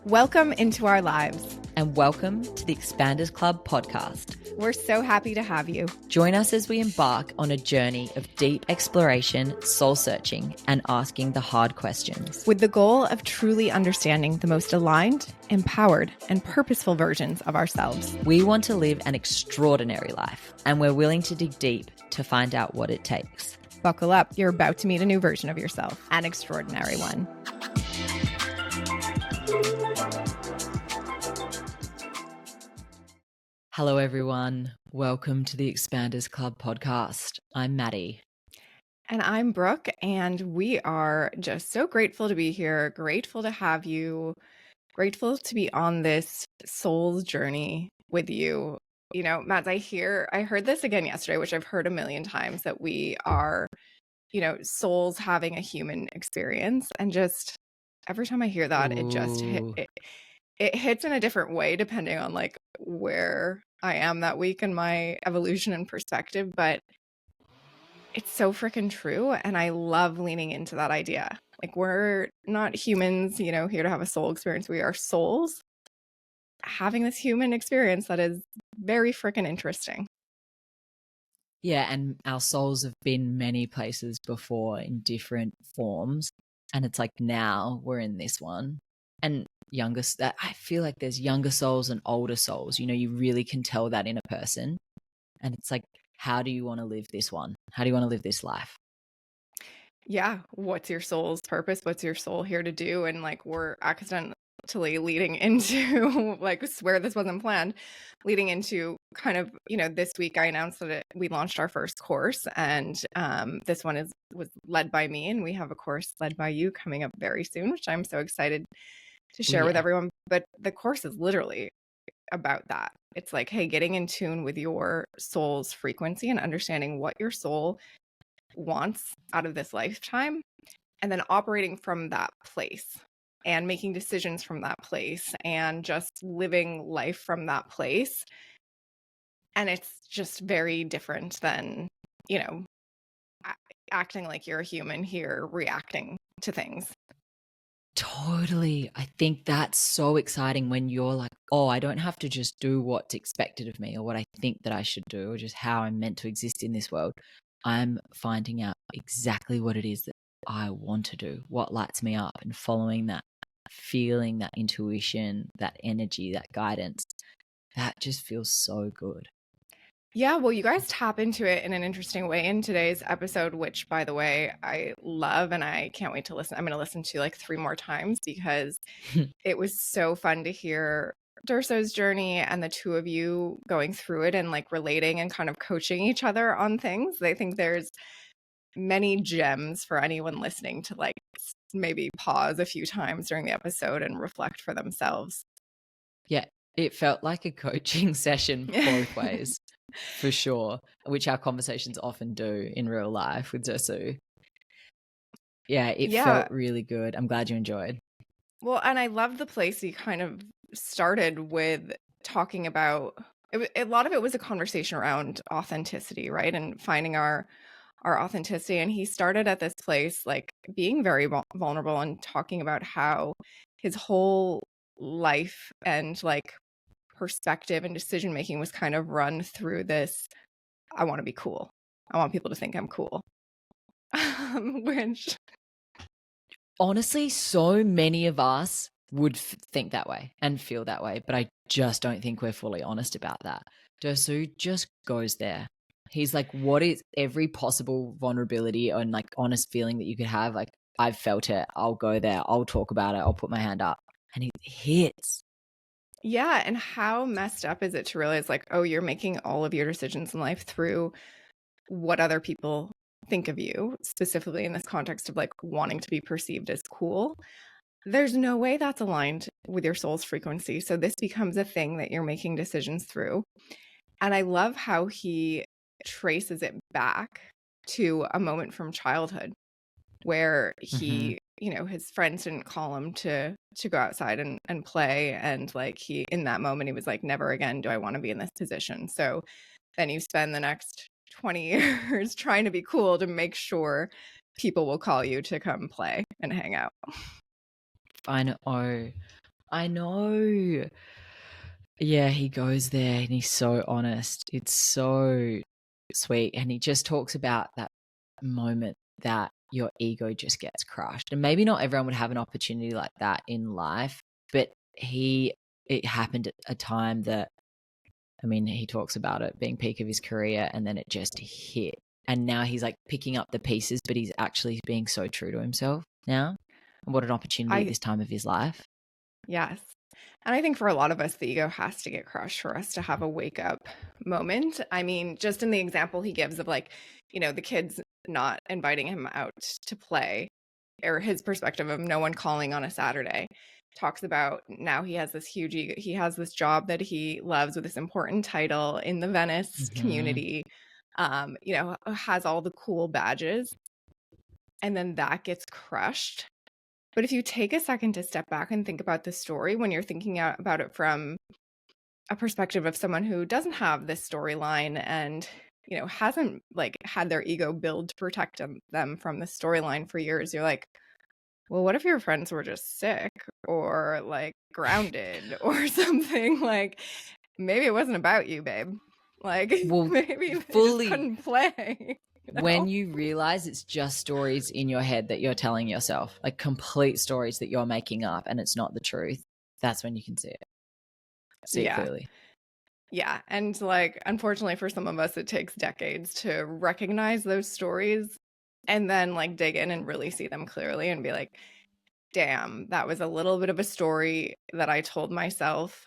Welcome into our lives. And welcome to the Expanders Club podcast. We're so happy to have you. Join us as we embark on a journey of deep exploration, soul searching, and asking the hard questions. With the goal of truly understanding the most aligned, empowered, and purposeful versions of ourselves. We want to live an extraordinary life, and we're willing to dig deep to find out what it takes. Buckle up. You're about to meet a new version of yourself, an extraordinary one. Hello, everyone. Welcome to the Expanders Club podcast. I'm Maddie. And I'm Brooke, and we are just so grateful to be here, grateful to have you, grateful to be on this soul's journey with you. You know, Mads, I heard this again yesterday, which I've heard a million times, that we are, souls having a human experience. And just every time I hear that, it hits in a different way depending on like where I am that week in my evolution and perspective. But it's so freaking true. And I love leaning into that idea. Like, we're not humans, here to have a soul experience. We are souls having this human experience that is very freaking interesting. Yeah, and our souls have been many places before in different forms. And it's like now we're in this one. And I feel like there's younger souls and older souls. You really can tell that in a person. And it's like, how do you want to live this one? How do you want to live this life? Yeah. What's your soul's purpose? What's your soul here to do? And like, we're accidentally leading into like, swear this wasn't planned, leading into kind of, this week I announced that we launched our first course, and this one was led by me, and we have a course led by you coming up very soon, which I'm so excited to share with everyone. But the course is literally about that. It's like, hey, getting in tune with your soul's frequency and understanding what your soul wants out of this lifetime, and then operating from that place and making decisions from that place and just living life from that place. And it's just very different than, acting like you're a human here, reacting to things. Totally. I think that's so exciting when you're like, oh, I don't have to just do what's expected of me or what I think that I should do or just how I'm meant to exist in this world. I'm finding out exactly what it is that I want to do, what lights me up, and following that, feeling that intuition, that energy, that guidance. That just feels so good. Yeah, well, you guys tap into it in an interesting way in today's episode, which, by the way, I love, and I can't wait to listen. I'm going to listen to like 3 more times because it was so fun to hear Dersu's journey and the two of you going through it and like relating and kind of coaching each other on things. I think there's many gems for anyone listening to like maybe pause a few times during the episode and reflect for themselves. Yeah, it felt like a coaching session both ways. For sure, which our conversations often do in real life with Dersu. Yeah, it felt really good. I'm glad you enjoyed. Well, and I love the place you kind of started with talking about. A lot of it was a conversation around authenticity, right? And finding our authenticity. And he started at this place, like being very vulnerable and talking about how his whole life and like perspective and decision making was kind of run through this, I want to be cool. I want people to think I'm cool. Which honestly, so many of us would think that way and feel that way, but I just don't think we're fully honest about that. Dersu just goes there. He's like, what is every possible vulnerability and like honest feeling that you could have? Like, I've felt it. I'll go there. I'll talk about it. I'll put my hand up. And it hits. Yeah. And how messed up is it to realize like, oh, you're making all of your decisions in life through what other people think of you, specifically in this context of like wanting to be perceived as cool. There's no way that's aligned with your soul's frequency. So this becomes a thing that you're making decisions through. And I love how he traces it back to a moment from childhood where he, his friends didn't call him to go outside and play. And like he, in that moment, he was like, never again do I want to be in this position. So then you spend the next 20 years trying to be cool to make sure people will call you to come play and hang out. I know. I know. Yeah, he goes there and he's so honest. It's so sweet. And he just talks about that moment that your ego just gets crushed. And maybe not everyone would have an opportunity like that in life, but it happened at a time that, I mean, he talks about it being peak of his career and then it just hit. And now he's like picking up the pieces, but he's actually being so true to himself now. And what an opportunity at I this time of his life. Yes. And I think for a lot of us, the ego has to get crushed for us to have a wake up moment. I mean, just in the example he gives of like, the kids not inviting him out to play, or his perspective of no one calling on a Saturday, talks about now he has this huge ego. He has this job that he loves with this important title in the Venice Mm-hmm. community, has all the cool badges. And then that gets crushed. But if you take a second to step back and think about the story when you're thinking about it from a perspective of someone who doesn't have this storyline and hasn't like had their ego build to protect them from the storyline for years, you're like, well, what if your friends were just sick or like grounded or something? Like maybe it wasn't about you, babe. Like Well, maybe they just fully, couldn't play. when you realize it's just stories in your head that you're telling yourself, like complete stories that you're making up and it's not the truth, that's when you can see it. See it Yeah. clearly. Yeah. And like, unfortunately for some of us, it takes decades to recognize those stories and then like dig in and really see them clearly and be like, damn, that was a little bit of a story that I told myself.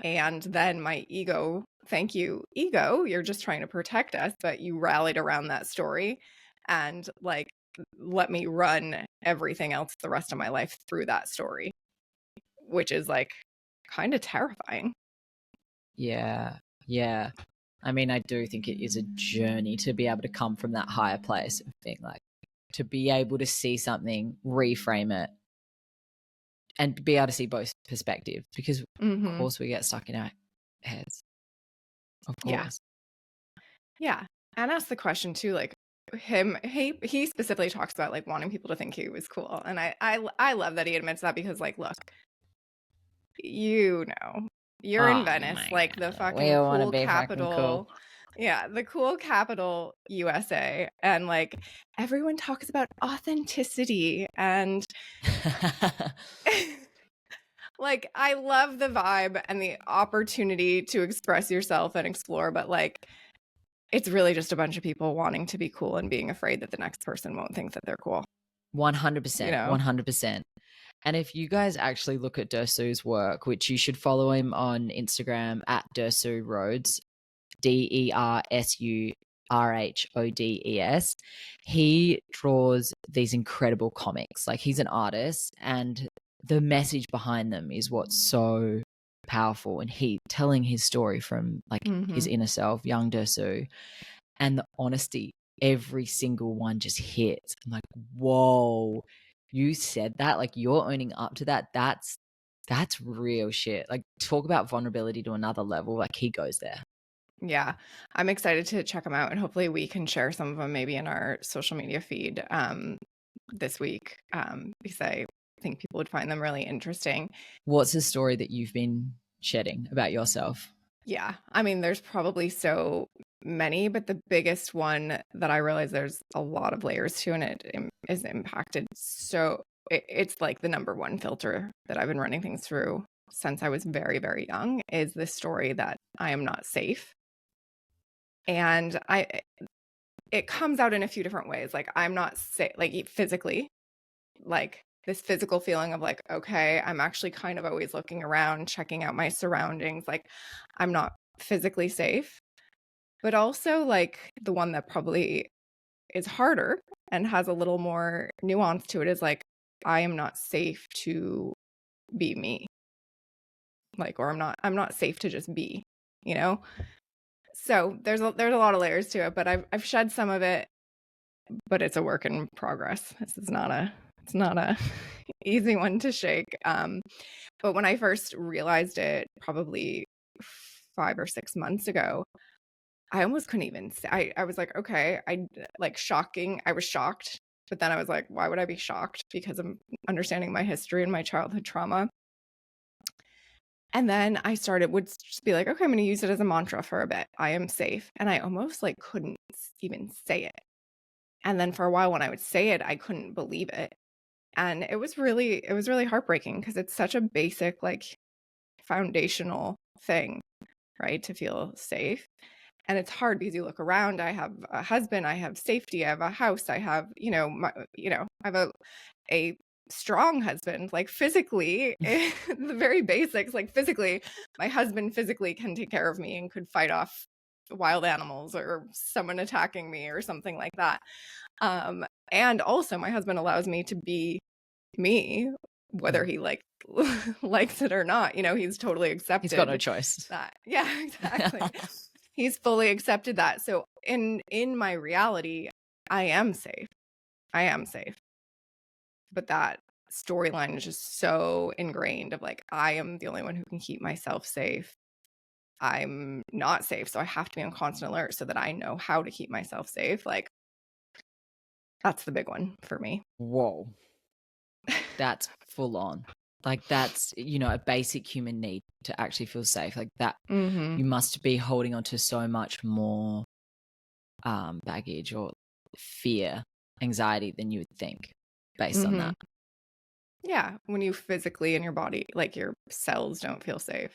And then my ego, thank you, ego, you're just trying to protect us, but you rallied around that story and like let me run everything else the rest of my life through that story, which is like kind of terrifying. Yeah. Yeah. I mean, I do think it is a journey to be able to come from that higher place of being like, to be able to see something, reframe it, and be able to see both perspectives because, of Mm-hmm. course, we get stuck in our heads. Of Yeah. course. Yeah. And ask the question too, like he specifically talks about like wanting people to think he was cool. And I love that he admits that because like, look, you're in Oh Venice, my like the God. We fucking want to cool be fucking cool. capital. Yeah, the cool capital USA. And like everyone talks about authenticity and like I love the vibe and the opportunity to express yourself and explore, but like it's really just a bunch of people wanting to be cool and being afraid that the next person won't think that they're cool, 100%. 100%. And if you guys actually look at Dersu's work, which you should follow him on Instagram at Dersu Rhodes, DERSURHODES, he draws these incredible comics. Like he's an artist and the message behind them is what's so powerful. And he telling his story from like his Mm-hmm. inner self, young Dersu, and the honesty, every single one just hits. I'm like, whoa, you said that, like you're owning up to that. That's real shit. Like talk about vulnerability to another level. Like he goes there. Yeah, I'm excited to check them out, and hopefully we can share some of them maybe in our social media feed this week because I think people would find them really interesting. What's the story that you've been shedding about yourself? Yeah, I mean, there's probably so many, but the biggest one that I realize there's a lot of layers to, and is impacted. So it's like the number one filter that I've been running things through since I was very, very young is this story that I am not safe. And it comes out in a few different ways. Like I'm not safe, like physically, like this physical feeling of like, okay, I'm actually kind of always looking around, checking out my surroundings. Like I'm not physically safe, but also like the one that probably is harder and has a little more nuance to it is like, I am not safe to be me. Like, or I'm not safe to just be, you know? So there's a lot of layers to it, but I've shed some of it, but it's a work in progress. It's not a easy one to shake. But when I first realized it, probably 5 or 6 months ago, I almost couldn't even say. I was like, okay, I like shocking. I was shocked, but then I was like, why would I be shocked? Because I'm understanding my history and my childhood trauma. And then I would just be like, okay, I'm going to use it as a mantra for a bit. I am safe. And I almost like couldn't even say it. And then for a while when I would say it, I couldn't believe it. And it was really heartbreaking because it's such a basic, like foundational thing, right? To feel safe. And it's hard because you look around, I have a husband, I have safety, I have a house, I have, I have a strong husband, like physically, the very basics, like physically, my husband physically can take care of me and could fight off wild animals or someone attacking me or something like that. And also my husband allows me to be me, whether he likes it or not. He's totally accepted. He's got no choice. That. Yeah, exactly. He's fully accepted that. So in my reality, I am safe. But that storyline is just so ingrained of like, I am the only one who can keep myself safe. I'm not safe, so I have to be on constant alert so that I know how to keep myself safe. Like, that's the big one for me. Whoa. That's full on. Like that's, a basic human need to actually feel safe. Like that, you must be holding on to so much more baggage or fear, anxiety than you would think based on that. Yeah, when you physically in your body, like your cells don't feel safe.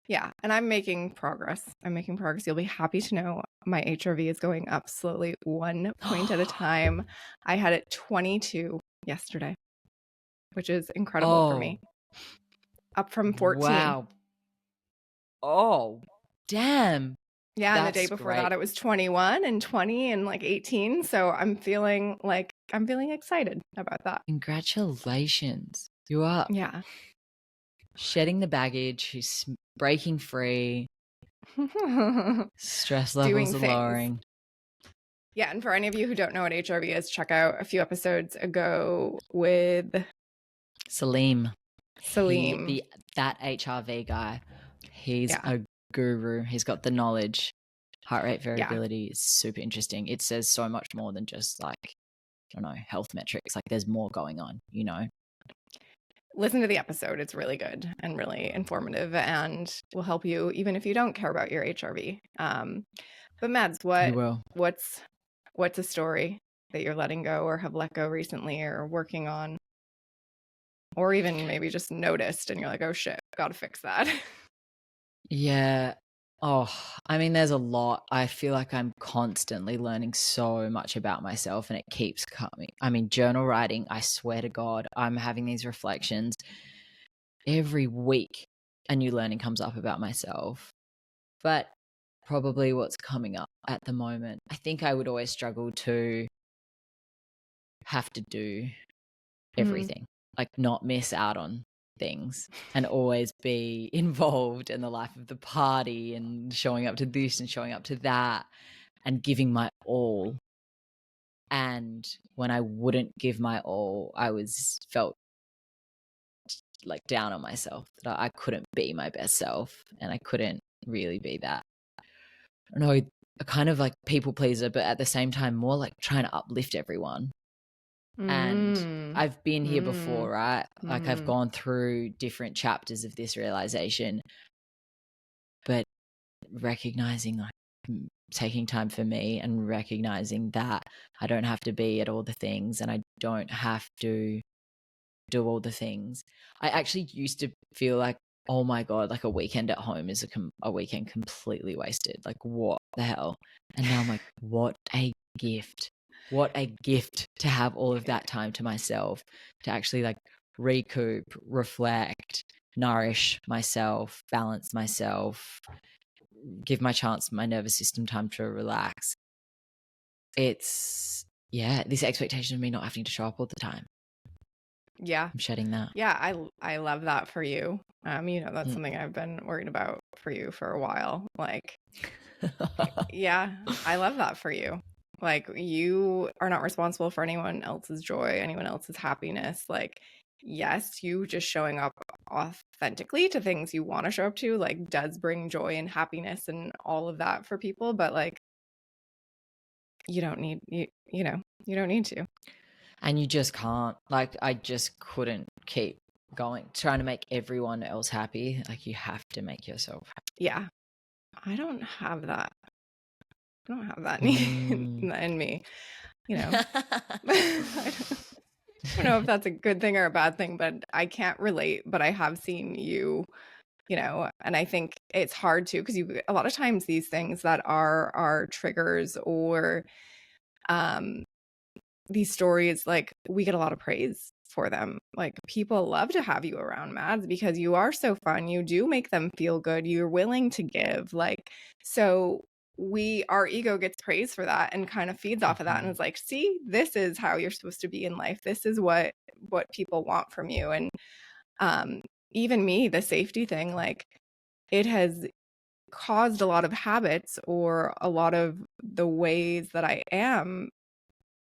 Yeah, and I'm making progress. You'll be happy to know my HRV is going up slowly, 1 point at a time. I had it 22 yesterday, which is incredible for me. Up from 14. Wow. Oh, damn. Yeah, and the day before that it was 21 and 20 and like 18. So I'm feeling excited about that. Congratulations. You are. Yeah. Shedding the baggage, she's breaking free. Stress levels are lowering. Yeah, and for any of you who don't know what HRV is, check out a few episodes ago with Salim. That HRV guy. He's a guru. He's got the knowledge. Heart rate variability is super interesting. It says so much more than just like, I don't know, health metrics. Like there's more going on, Listen to the episode. It's really good and really informative and will help you even if you don't care about your HRV. But Mads, what's a story that you're letting go or have let go recently or working on? Or even maybe just noticed and you're like, oh shit, gotta fix that. Yeah. Oh, I mean, there's a lot. I feel like I'm constantly learning so much about myself and it keeps coming. I mean, journal writing, I swear to God, I'm having these reflections every week. A new learning comes up about myself. But probably what's coming up at the moment, I think I would always struggle to have to do everything, like not miss out on things and always be involved in the life of the party and showing up to this and showing up to that and giving my all. And when I wouldn't give my all, I felt like down on myself that I couldn't be my best self and I couldn't really be that. I don't know, a kind of like people pleaser, but at the same time more like trying to uplift everyone. And I've been here before, right? Like I've gone through different chapters of this realization, but recognizing like taking time for me and recognizing that I don't have to be at all the things and I don't have to do all the things. I actually used to feel like, oh my God, like a weekend at home is a weekend completely wasted. Like what the hell? And now I'm like, what a gift. What a gift to have all of that time to myself, to actually like recoup, reflect, nourish myself, balance myself, give my nervous system time to relax. It's, this expectation of me not having to show up all the time. Yeah. I'm shedding that. Yeah, I love that for you. That's something I've been worried about for you for a while. Like, yeah, I love that for you. Like, you are not responsible for anyone else's joy, anyone else's happiness. Like, yes, you just showing up authentically to things you want to show up to, like, does bring joy and happiness and all of that for people. But like, you don't need to. And you just can't. Like, I just couldn't keep trying to make everyone else happy. Like, you have to make yourself happy. Yeah. I don't have that. Mm. In me, you know. I don't know if that's a good thing or a bad thing, but I can't relate. But I have seen you, and I think it's hard to, because a lot of times these things that are our triggers, or these stories, like, we get a lot of praise for them. Like, people love to have you around, Mads, because you are so fun. You do make them feel good. You're willing to give. Like, so our ego gets praised for that and kind of feeds off of that. And it's like, see, this is how you're supposed to be in life. This is what people want from you. And even me, the safety thing, like, it has caused a lot of habits, or a lot of the ways that I am,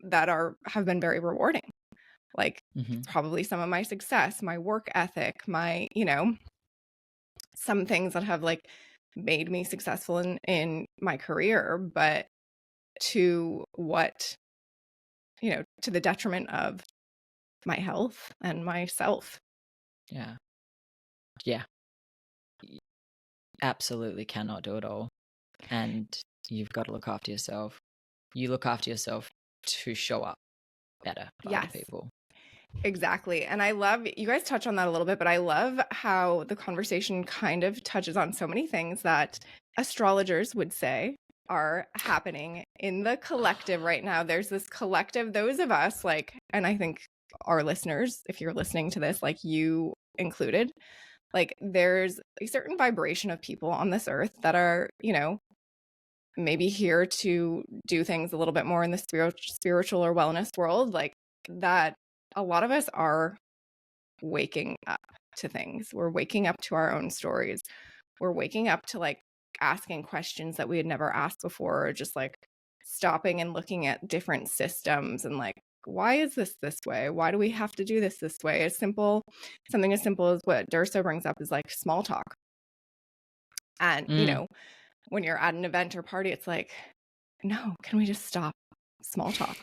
that have been very rewarding. Like, probably some of my success, my work ethic, my, some things that have, like, made me successful in my career, but to what, to the detriment of my health and myself. Yeah. Yeah. Absolutely cannot do it all. And you've got to look after yourself. You look after yourself to show up better for other people. Exactly. And I love, you guys touch on that a little bit, but I love how the conversation kind of touches on so many things that astrologers would say are happening in the collective right now. There's this collective, those of us, like, and I think our listeners, if you're listening to this, like, you included, like, there's a certain vibration of people on this earth that are, maybe here to do things a little bit more in the spiritual or wellness world, like, that a lot of us are waking up to things. We're waking up to our own stories. We're waking up to, like, asking questions that we had never asked before, or just, like, stopping and looking at different systems and, like, why is this way? Why do we have to do this way? Something as simple as what Dersu brings up is, like, small talk. And, when you're at an event or party, it's like, no, can we just stop small talk?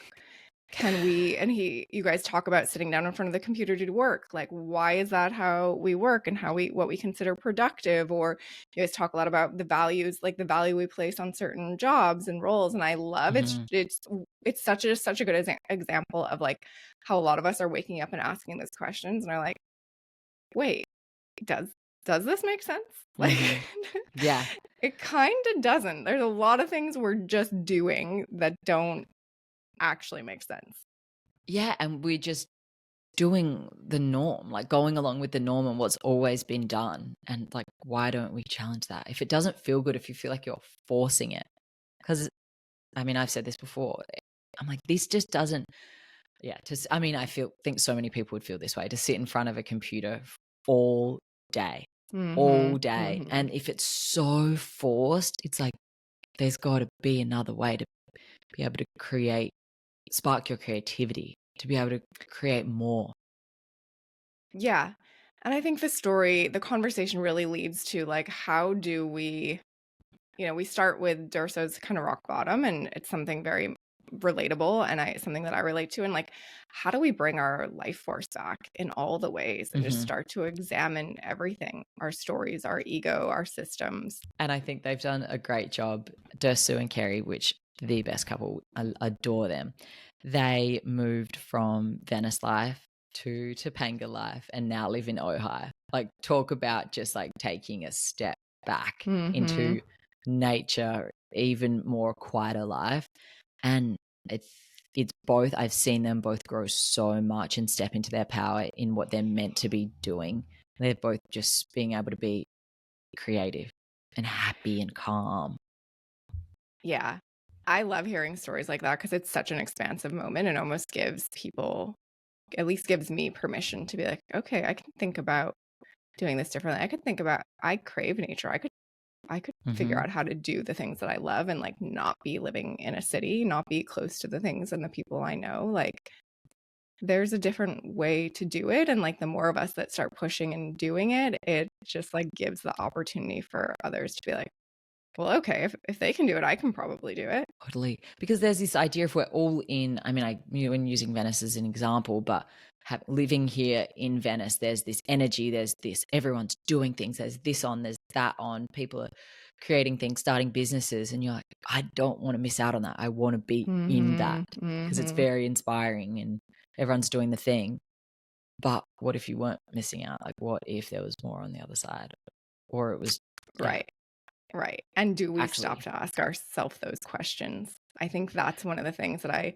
Can we, and you guys talk about sitting down in front of the computer to do work. Like, why is that how we work, and what we consider productive? Or you guys talk a lot about the values, like the value we place on certain jobs and roles. And I love it's such a good example of, like, how a lot of us are waking up and asking these questions and are like, wait, does this make sense? Like, yeah, it kind of doesn't. There's a lot of things we're just doing that don't actually make sense. Yeah, and we're just doing the norm, like going along with the norm and what's always been done. And, like, why don't we challenge that? If it doesn't feel good, if you feel like you're forcing it, because, I mean, I've said this before, I'm like, this just doesn't, I think so many people would feel this way, to sit in front of a computer all day. And if it's so forced, it's like, there's got to be another way to be able to spark your creativity, to be able to create more. Yeah. And I think the conversation really leads to, like, how do we, we start with Derso's kind of rock bottom, and it's something very relatable, and something that I relate to. And, like, how do we bring our life force back in all the ways, and just start to examine everything, our stories, our ego, our systems. And I think they've done a great job, Dersu and Kerry, which the best couple, I adore them. They moved from Venice life to Topanga life and now live in Ojai. Like, talk about just, like, taking a step back into nature, even more quieter life. And it's both, I've seen them both grow so much and step into their power in what they're meant to be doing. They're both just being able to be creative and happy and calm. Yeah. I love hearing stories like that, because it's such an expansive moment, and almost gives me permission to be like, okay, I can think about doing this differently. I crave nature. I could figure out how to do the things that I love, and, like, not be living in a city, not be close to the things and the people I know. Like, there's a different way to do it. And, like, the more of us that start pushing and doing it, it just, like, gives the opportunity for others to be like, well, okay, if they can do it, I can probably do it. Totally. Because there's this idea if we're all in, I mean, when using Venice as an example, but living here in Venice, there's this energy, there's this, everyone's doing things, there's this on, there's that on, people are creating things, starting businesses. And you're like, I don't want to miss out on that. I want to be in that because it's very inspiring and everyone's doing the thing. But what if you weren't missing out? Like, what if there was more on the other side? Or it was, Right. And do we stop to ask ourselves those questions? I think that's one of the things that I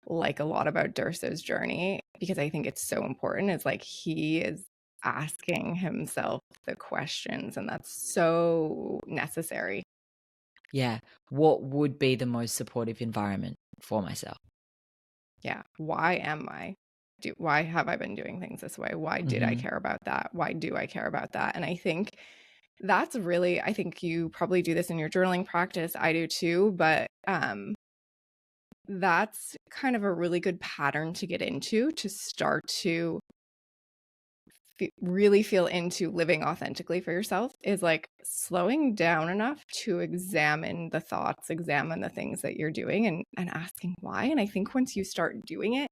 like a lot about Dersu's journey, because I think it's so important. Is like he is asking himself the questions, and that's so necessary. Yeah. What would be the most supportive environment for myself? Yeah. Why am I? Why have I been doing things this way? Why did I care about that? Why do I care about that? And I think that's really, I think you probably do this in your journaling practice. I do too, but that's kind of a really good pattern to get into, to start to really feel into living authentically for yourself, is like slowing down enough to examine the thoughts, examine the things that you're doing, and asking why. And I think once you start doing it,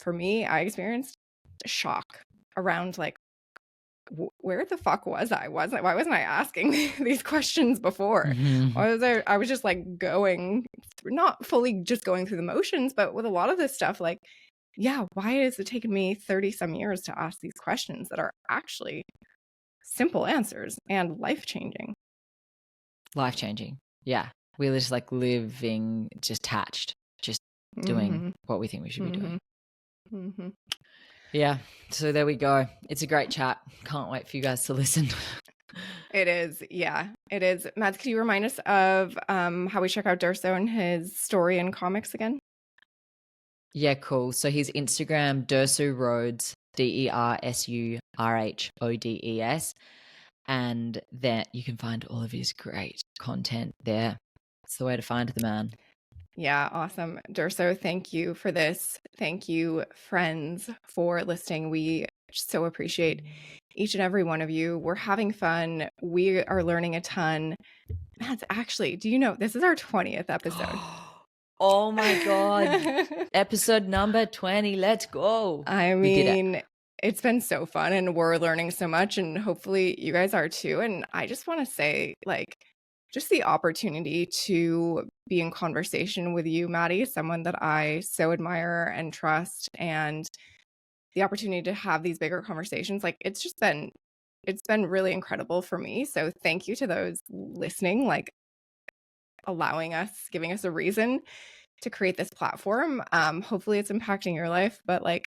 for me, I experienced shock around like, where the fuck was I? Why wasn't I asking these questions before? Why was I was just like going, not fully just going through the motions, but with a lot of this stuff, like, yeah, why has it taken me 30 some years to ask these questions that are actually simple answers and life-changing? Life-changing. Yeah. We're just like living, just attached, just doing what we think we should be doing. Yeah. So there we go. It's a great chat. Can't wait for you guys to listen. It is. Yeah, it is. Mads, can you remind us of how we check out Dersu and his story and comics again? Yeah, cool. So his Instagram, Dersu Rhodes, DERSURHODES. And then you can find all of his great content there. It's the way to find the man. Yeah, awesome. Dersu, thank you for this. Thank you, friends, for listening. We so appreciate each and every one of you. We're having fun. We are learning a ton. Mads, actually, do you know this is our 20th episode? Oh my God. Episode number 20. Let's go. I mean, it's been so fun and we're learning so much, and hopefully you guys are too. And I just want to say, like, just the opportunity to be in conversation with you, Maddie, someone that I so admire and trust, and the opportunity to have these bigger conversations, like, it's been really incredible for me. So thank you to those listening, like giving us a reason to create this platform. Hopefully it's impacting your life, but like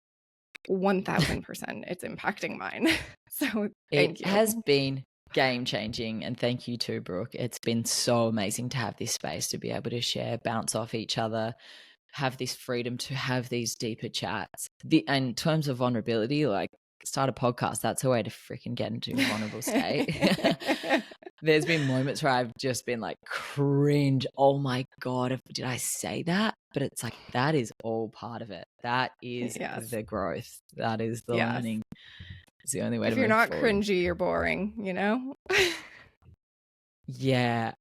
1000% it's impacting mine. So thank you. It has been game changing, and thank you too, Brooke. It's been so amazing to have this space to be able to share, bounce off each other, have this freedom to have these deeper chats. And in terms of vulnerability, like, start a podcast, that's a way to freaking get into a vulnerable state. There's been moments where I've just been like, cringe, oh my God, did I say that? But it's like, that is all part of it. That is the growth. That is the learning. It's the only way to move forward. If you're not cringy, you're boring, you know? Yeah.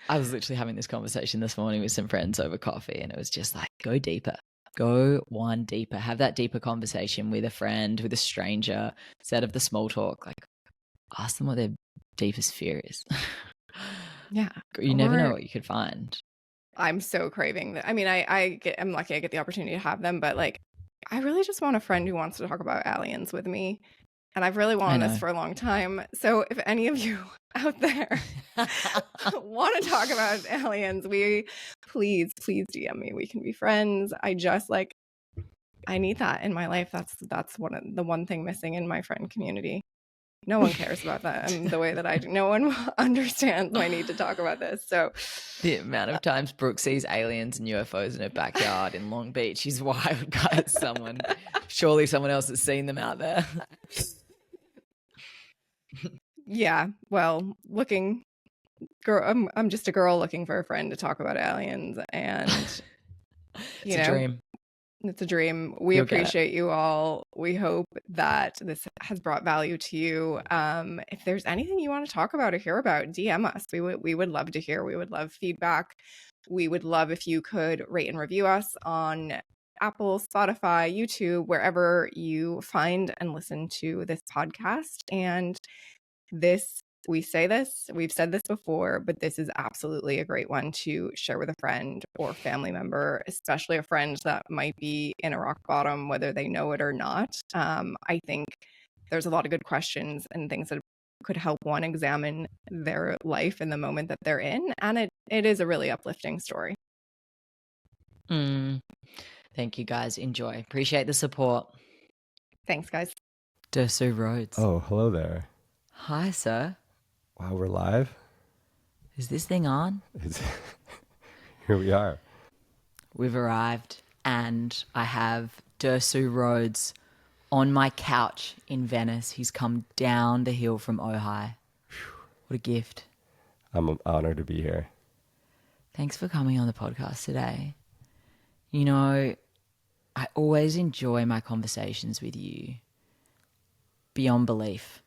I was literally having this conversation this morning with some friends over coffee, and it was just like, go deeper. Go one deeper. Have that deeper conversation with a friend, with a stranger, instead of the small talk. Like, ask them what their deepest fear is. Yeah. You never know what you could find. I'm so craving that. I mean, I'm lucky I get the opportunity to have them, but like, I really just want a friend who wants to talk about aliens with me. And I've really wanted this for a long time. So if any of you out there want to talk about aliens, please DM me. We can be friends. I need that in my life. That's the one thing missing in my friend community. No one cares about that the way that I do. No one understands my need to talk about this. So the amount of times Brooke sees aliens and UFOs in her backyard in Long Beach is wild, guys. Surely someone else has seen them out there. Yeah, well, I'm just a girl looking for a friend to talk about aliens, and it's a dream. It's a dream. We You'll get it. appreciate you all. We hope that this has brought value to you. If there's anything you want to talk about or hear about, DM us. We would love to hear. We would love feedback. We would love if you could rate and review us on Apple, Spotify, YouTube, wherever you find and listen to this podcast. And we've said this before, but this is absolutely a great one to share with a friend or family member, especially a friend that might be in a rock bottom, whether they know it or not. I think there's a lot of good questions and things that could help one examine their life in the moment that they're in. And it is a really uplifting story. Thank you, guys. Enjoy. Appreciate the support. Thanks, guys. Dersu Rhodes. Oh, hello there. Hi, sir. Wow, we're live? Is this thing on? Here we are. We've arrived, and I have Dersu Rhodes on my couch in Venice. He's come down the hill from Ojai. What a gift. I'm honored to be here. Thanks for coming on the podcast today. You know, I always enjoy my conversations with you beyond belief.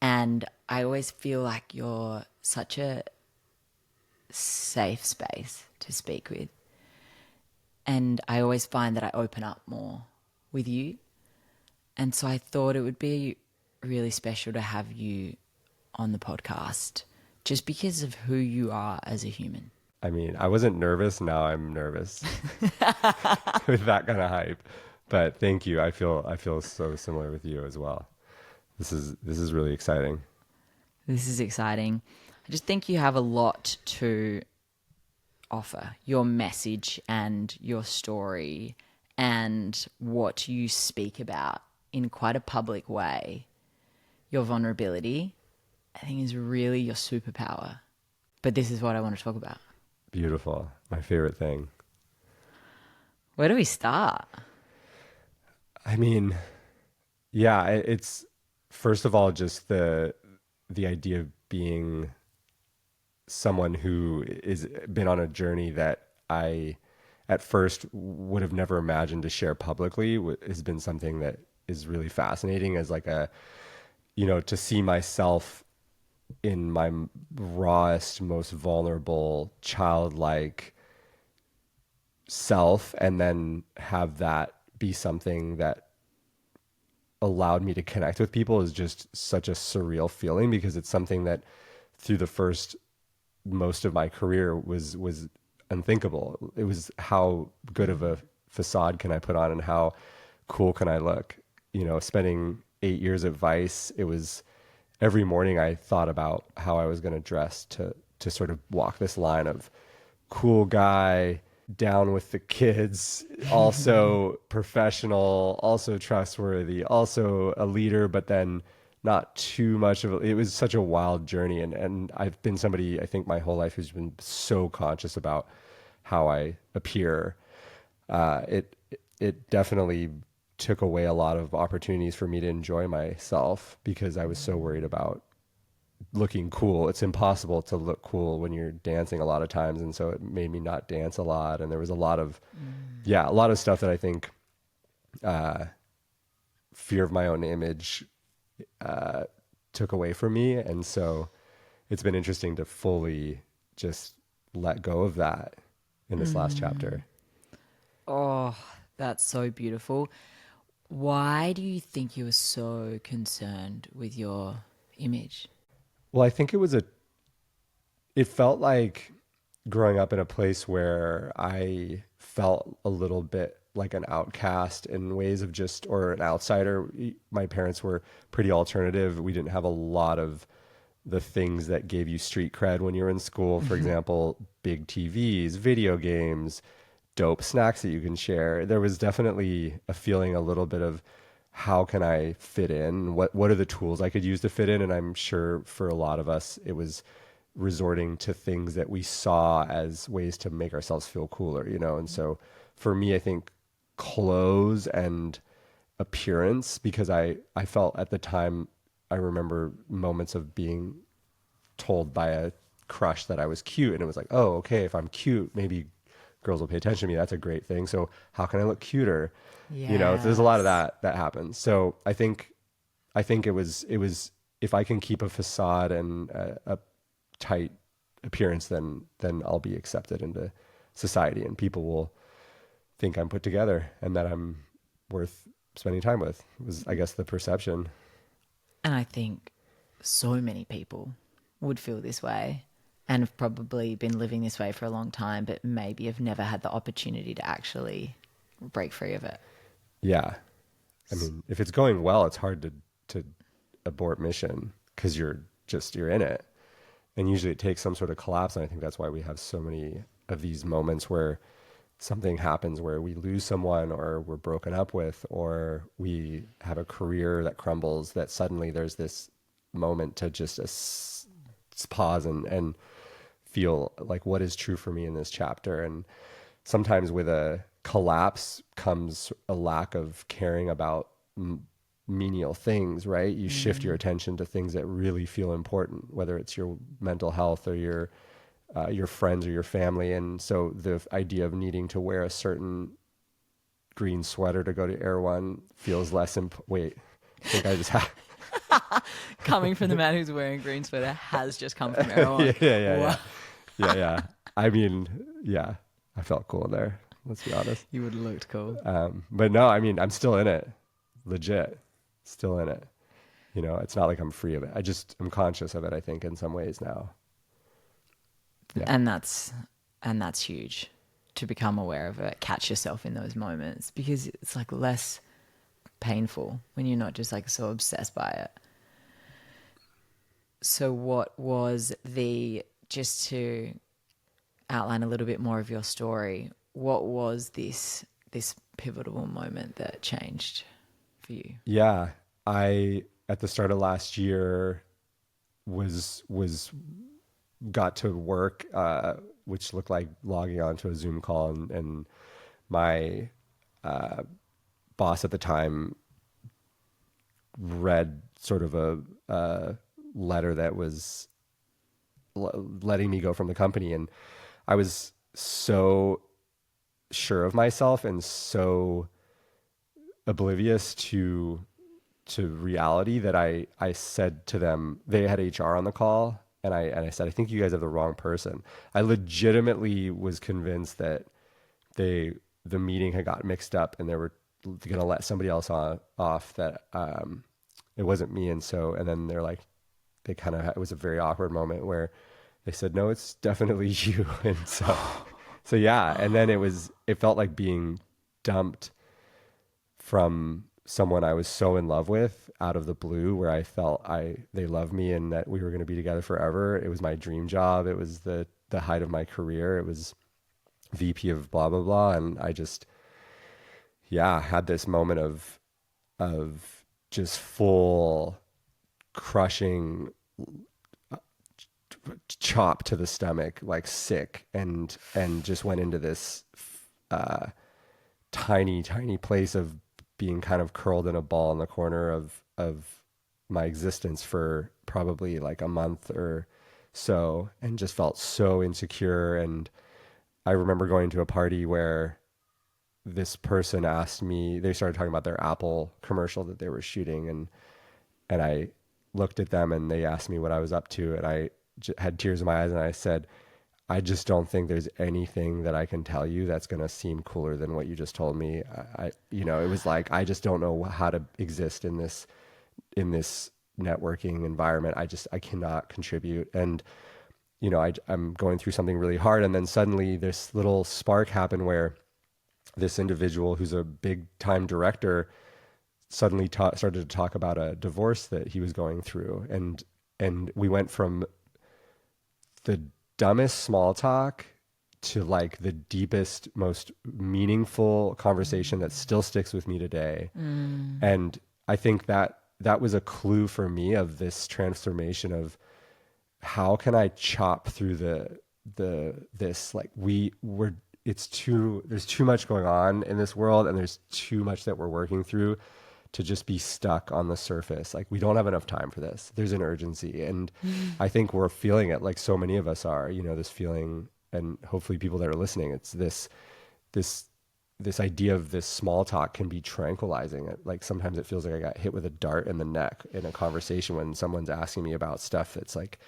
And I always feel like you're such a safe space to speak with. And I always find that I open up more with you. And so I thought it would be really special to have you on the podcast just because of who you are as a human. I mean, I wasn't nervous. Now I'm nervous with that kind of hype. But thank you. I feel so similar with you as well. This is really exciting. This is exciting. I just think you have a lot to offer. Your message and your story and what you speak about in quite a public way. Your vulnerability, I think, is really your superpower. But this is what I want to talk about. Beautiful. My favorite thing. Where do we start? I mean, yeah, it's first of all just the idea of being someone who is been on a journey that I at first would have never imagined to share publicly has been something that is really fascinating as like to see myself in my rawest, most vulnerable, childlike self, and then have that be something that allowed me to connect with people is just such a surreal feeling, because it's something that through the first most of my career was unthinkable. It was how good of a facade can I put on and how cool can I look? Spending 8 years at Vice, it was every morning I thought about how I was going to dress to sort of walk this line of cool guy, down with the kids, also professional, also trustworthy, also a leader, but then not too much of it was such a wild journey. And I've been somebody, I think, my whole life who's been so conscious about how I appear. It definitely took away a lot of opportunities for me to enjoy myself because I was so worried about looking cool. It's impossible to look cool when you're dancing a lot of times. And so it made me not dance a lot. And there was a lot of stuff that I think fear of my own image took away from me. And so it's been interesting to fully just let go of that in this last chapter. Oh, that's so beautiful. Why do you think you were so concerned with your image? Well, I think it felt like growing up in a place where I felt a little bit like an outcast in ways of or an outsider. My parents were pretty alternative. We didn't have a lot of the things that gave you street cred when you were in school. For example, big TVs, video games, dope snacks that you can share. There was definitely a feeling a little bit of how can I fit in? What are the tools I could use to fit in? And I'm sure for a lot of us, it was resorting to things that we saw as ways to make ourselves feel cooler, And so for me, I think clothes and appearance, because I felt at the time, I remember moments of being told by a crush that I was cute. And it was like, oh, okay, if I'm cute, maybe girls will pay attention to me. That's a great thing. So how can I look cuter? Yeah. You know, so there's a lot of that happens. So I think it was, if I can keep a facade and a tight appearance, then I'll be accepted into society and people will think I'm put together and that I'm worth spending time with, was, I guess, the perception. And I think so many people would feel this way and have probably been living this way for a long time, but maybe have never had the opportunity to actually break free of it. Yeah. I mean, if it's going well, it's hard to abort mission because you're in it. And usually it takes some sort of collapse. And I think that's why we have so many of these moments where something happens, where we lose someone or we're broken up with, or we have a career that crumbles, that suddenly there's this moment to just pause and feel like, what is true for me in this chapter? And sometimes with a collapse comes a lack of caring about menial things, right? You shift your attention to things that really feel important, whether it's your mental health or your friends or your family. And so the idea of needing to wear a certain green sweater to go to Air One feels less wait, I think I just have Coming from the man who's wearing green sweater has just come from everyone. yeah. I mean, yeah, I felt cool there. Let's be honest. You would have looked cool. But no, I mean, I'm still in it, legit, still in it. You know, it's not like I'm free of it. I'm conscious of it, I think, in some ways now. Yeah. And that's huge, to become aware of it, catch yourself in those moments, because it's like less painful when you're not just like so obsessed by it. So what was just to outline a little bit more of your story, what was this pivotal moment that changed for you? Yeah, I, at the start of last year, got to work, which looked like logging onto a Zoom call, and my boss at the time read sort of a letter that was letting me go from the company. And I was so sure of myself and so oblivious to reality that I said to them, they had HR on the call, and I said, I think you guys have the wrong person. I legitimately was convinced that the meeting had got mixed up and they were going to let somebody else off, that it wasn't me. And then they're like, it was a very awkward moment where they said, no, it's definitely you. And so yeah. And then it felt like being dumped from someone I was so in love with out of the blue, where I felt they loved me and that we were going to be together forever. It was my dream job. It was the height of my career. It was VP of blah, blah, blah. And I just, had this moment of just full crushing chop to the stomach, like sick, and just went into this tiny place of being kind of curled in a ball in the corner of my existence for probably like a month or so, and just felt so insecure. And I remember going to a party where this person asked me, they started talking about their Apple commercial that they were shooting, and I looked at them and they asked me what I was up to, and I had tears in my eyes, and I said, I just don't think there's anything that I can tell you that's going to seem cooler than what you just told me. It was like, I just don't know how to exist in this networking environment. I cannot contribute. And, I'm going through something really hard. And then suddenly this little spark happened where this individual who's a big time director suddenly started to talk about a divorce that he was going through. And we went from the dumbest small talk to like the deepest, most meaningful conversation that still sticks with me today. And I think that was a clue for me of this transformation of how can I chop through this, like there's too much going on in this world, and there's too much that we're working through to just be stuck on the surface. Like, we don't have enough time for this. There's an urgency. And I think we're feeling it, like so many of us are, this feeling and hopefully people that are listening, it's this idea of this small talk can be tranquilizing. Like sometimes it feels like I got hit with a dart in the neck in a conversation when someone's asking me about stuff that's like,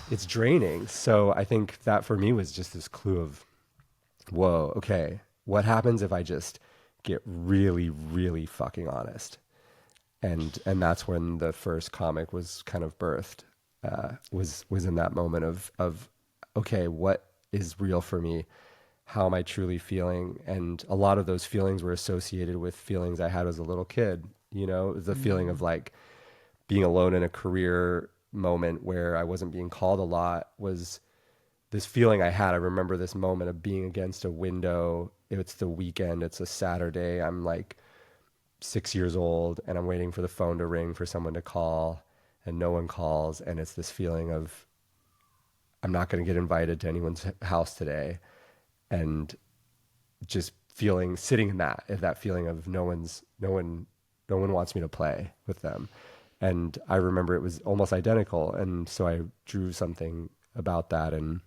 it's draining. So I think that for me was just this clue of, whoa, okay, what happens if I just get really, really fucking honest? And that's when the first comic was kind of birthed, was in that moment of, okay, what is real for me? How am I truly feeling? And a lot of those feelings were associated with feelings I had as a little kid. You know, the feeling of like being alone in a career moment where I wasn't being called a lot was this feeling I had. I remember this moment of being against a window. It's the weekend. It's a Saturday. I'm like 6 years old and I'm waiting for the phone to ring for someone to call and no one calls. And it's this feeling of, I'm not going to get invited to anyone's house today. And just sitting in that feeling of no one wants me to play with them. And I remember it was almost identical. And so I drew something about that, and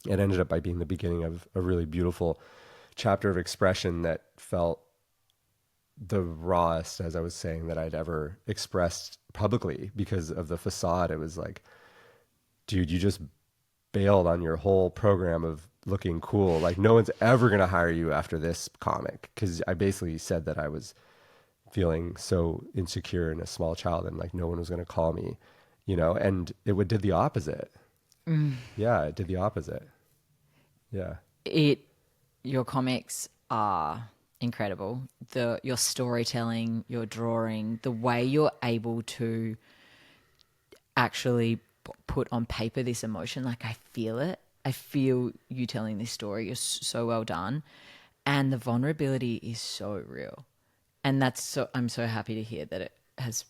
it ended up by being the beginning of a really beautiful chapter of expression that felt the rawest, as I was saying, that I'd ever expressed publicly. Because of the facade, it was like, dude, you just bailed on your whole program of looking cool. Like no one's ever going to hire you after this comic. Cause I basically said that I was feeling so insecure and a small child and like no one was going to call me, you know, and did the opposite. Yeah. It did the opposite. Yeah. Your comics are incredible. Your storytelling, your drawing, the way you're able to actually put on paper this emotion, like I feel it. I feel you telling this story. You're so well done. And the vulnerability is so real. And I'm so happy to hear that it has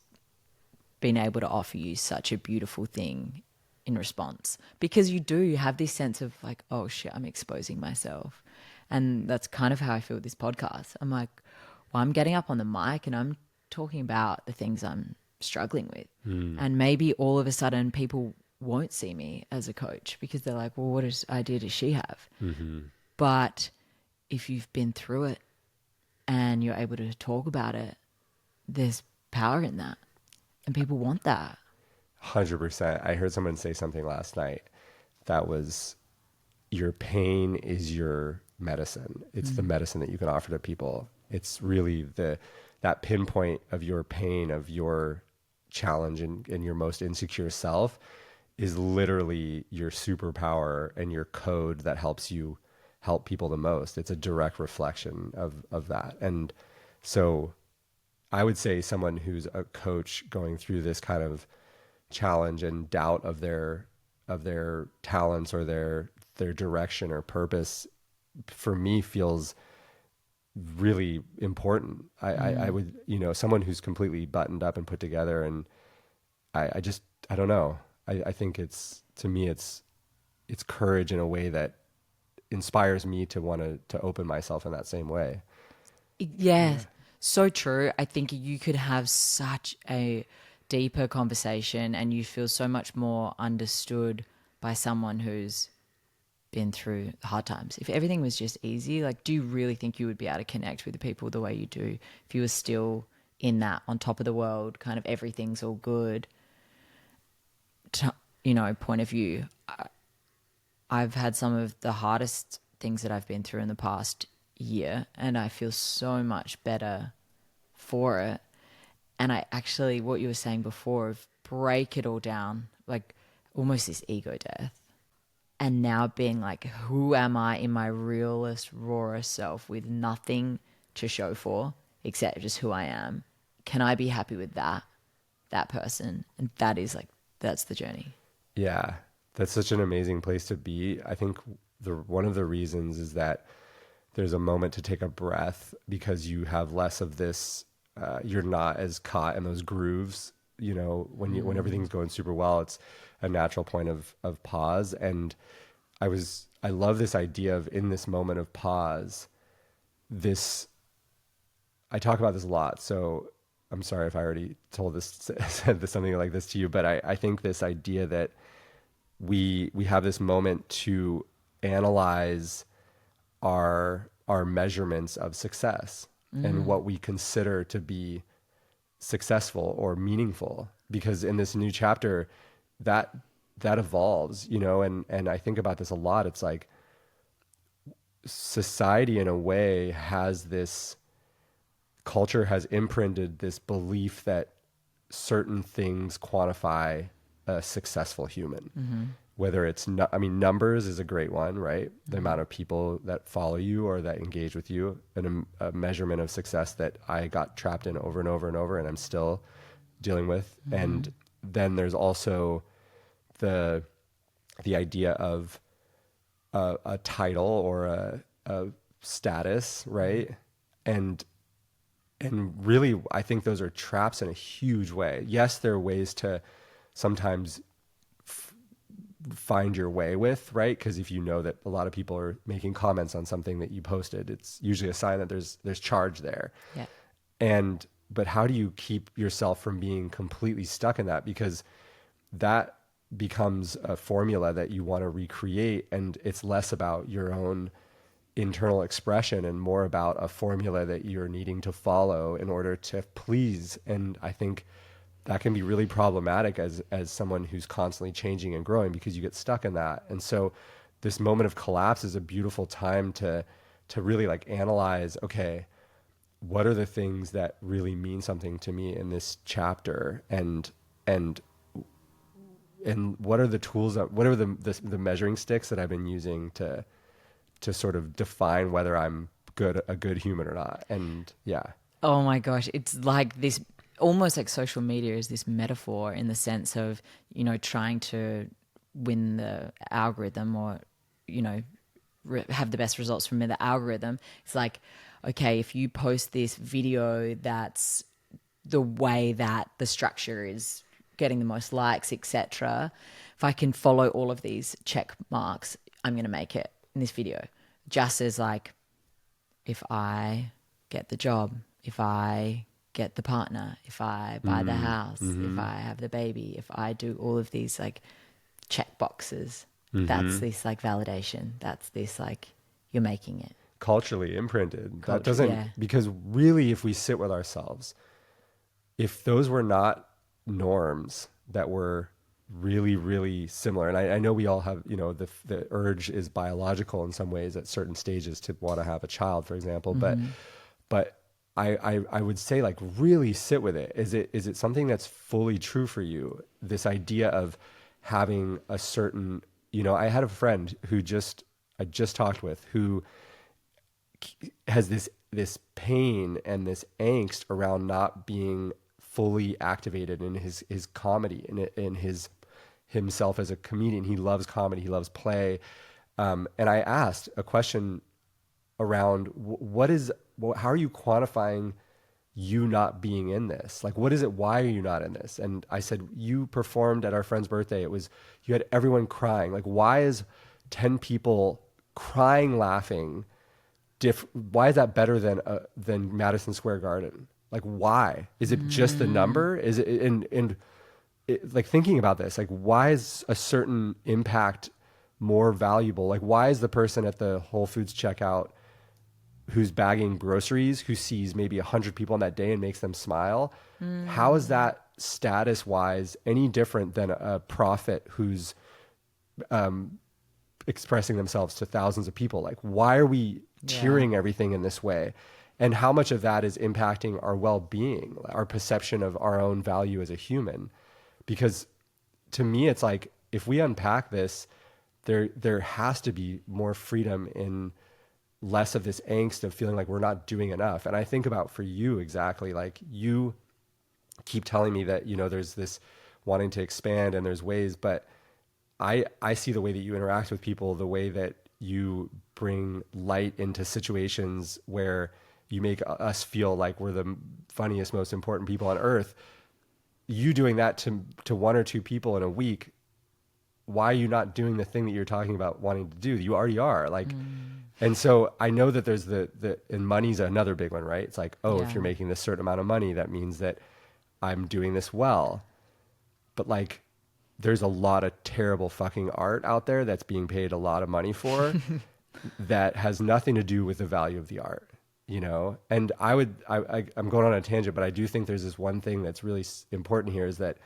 been able to offer you such a beautiful thing in response, because you have this sense of like, oh shit, I'm exposing myself. And that's kind of how I feel with this podcast. I'm like, well, I'm getting up on the mic and I'm talking about the things I'm struggling with. And maybe all of a sudden people won't see me as a coach because they're like, well, what idea does she have? But if you've been through it and you're able to talk about it, there's power in that. And people want that. 100%. I heard someone say something last night that was, your pain is your medicine. It's the medicine that you can offer to people. It's really that pinpoint of your pain, of your challenge and your most insecure self is literally your superpower and your code that helps you help people the most. It's a direct reflection of that. And so I would say someone who's a coach going through this kind of challenge and doubt of their talents or their direction or purpose, for me, feels really important. I would, someone who's completely buttoned up and put together, and I don't know. I think to me it's courage in a way that inspires me to want to open myself in that same way. Yeah, so true. I think you could have such a deeper conversation and you feel so much more understood by someone who's been through hard times. If everything was just easy, like, do you really think you would be able to connect with the people the way you do if you were still in that on top of the world, kind of everything's all good, point of view? I've had some of the hardest things that I've been through in the past year, and I feel so much better for it. And I actually, what you were saying before, of break it all down, like almost this ego death. And now being like, who am I in my realest, rawest self with nothing to show for except just who I am? Can I be happy with that person? And that's the journey. Yeah, that's such an amazing place to be. I think one of the reasons is that there's a moment to take a breath because you have less of this, you're not as caught in those grooves, when everything's going super well. It's a natural point of pause. And I love this idea of, in this moment of pause, I talk about this a lot, so I'm sorry if I already said something like this to you, but I think this idea that we have this moment to analyze our measurements of success and what we consider to be successful or meaningful, because in this new chapter that evolves, you know, and I think about this a lot. It's like society in a way has this culture has imprinted this belief that certain things quantify a successful human. Whether it's I mean, numbers is a great one, right? The amount of people that follow you or that engage with you, and a measurement of success that I got trapped in over and over and over, and I'm still dealing with. And then there's also the idea of a title or a status, right? And really, I think those are traps in a huge way. Yes, there are ways to sometimes find your way with, right? Because if you know that a lot of people are making comments on something that you posted, it's usually a sign that there's charge there. Yeah. But how do you keep yourself from being completely stuck in that? Because that becomes a formula that you want to recreate, and it's less about your own internal expression and more about a formula that you're needing to follow in order to please. And I think that can be really problematic as someone who's constantly changing and growing, because you get stuck in that. And so this moment of collapse is a beautiful time to really like analyze, okay, what are the things that really mean something to me in this chapter, and what are the tools what are the measuring sticks that I've been using to sort of define whether I'm a good human or not. And yeah. Oh my gosh, it's like this, almost like social media is this metaphor in the sense of, you know, trying to win the algorithm, or, you know, have the best results from the algorithm. It's like, okay, if you post this video that's the way that the structure is getting the most likes, etc., if I can follow all of these check marks, I'm going to make it in this video. Just as like, if I get the job, if I get the partner, if I buy the house, if I have the baby, if I do all of these like check boxes, that's this like validation. That's this like, you're making it. Culturally imprinted. That doesn't, because really, if we sit with ourselves, if those were not norms that were really, really similar, and I know we all have, you know, the urge is biological in some ways at certain stages to want to have a child, for example, but I would say, like, really sit with it. Is it something that's fully true for you? This idea of having a certain, you know, I had a friend who I just talked with, who has this pain and this angst around not being fully activated in his comedy, in his himself as a comedian. He loves comedy, he loves play. And I asked a question around how are you quantifying you not being in this? Like, what is it? Why are you not in this? And I said, you performed at our friend's birthday. You had everyone crying. Like, why is 10 people crying, laughing, why is that better than Madison Square Garden? Like, why? Is it just the number? Is it, like, thinking about this, like, why is a certain impact more valuable? Like, why is the person at the Whole Foods checkout who's bagging groceries, who sees maybe 100 people on that day and makes them smile, how is that status wise any different than a prophet who's expressing themselves to thousands of people? Like, why are we tiering everything in this way? And how much of that is impacting our well-being, our perception of our own value as a human? Because to me, it's like, if we unpack this, there has to be more freedom in less of this angst of feeling like we're not doing enough. And I think about, for you, exactly, like, you keep telling me that, you know, there's this wanting to expand and there's ways, but I see the way that you interact with people, the way that you bring light into situations where you make us feel like we're the funniest, most important people on earth. You doing that to one or two people in a week, why are you not doing the thing that you're talking about wanting to do? You already are, like, and so I know that there's and money's another big one, right? It's like, if you're making this certain amount of money, that means that I'm doing this well. But like, there's a lot of terrible fucking art out there that's being paid a lot of money for that has nothing to do with the value of the art, you know? And I'm going on a tangent, but I do think there's this one thing that's really important here is that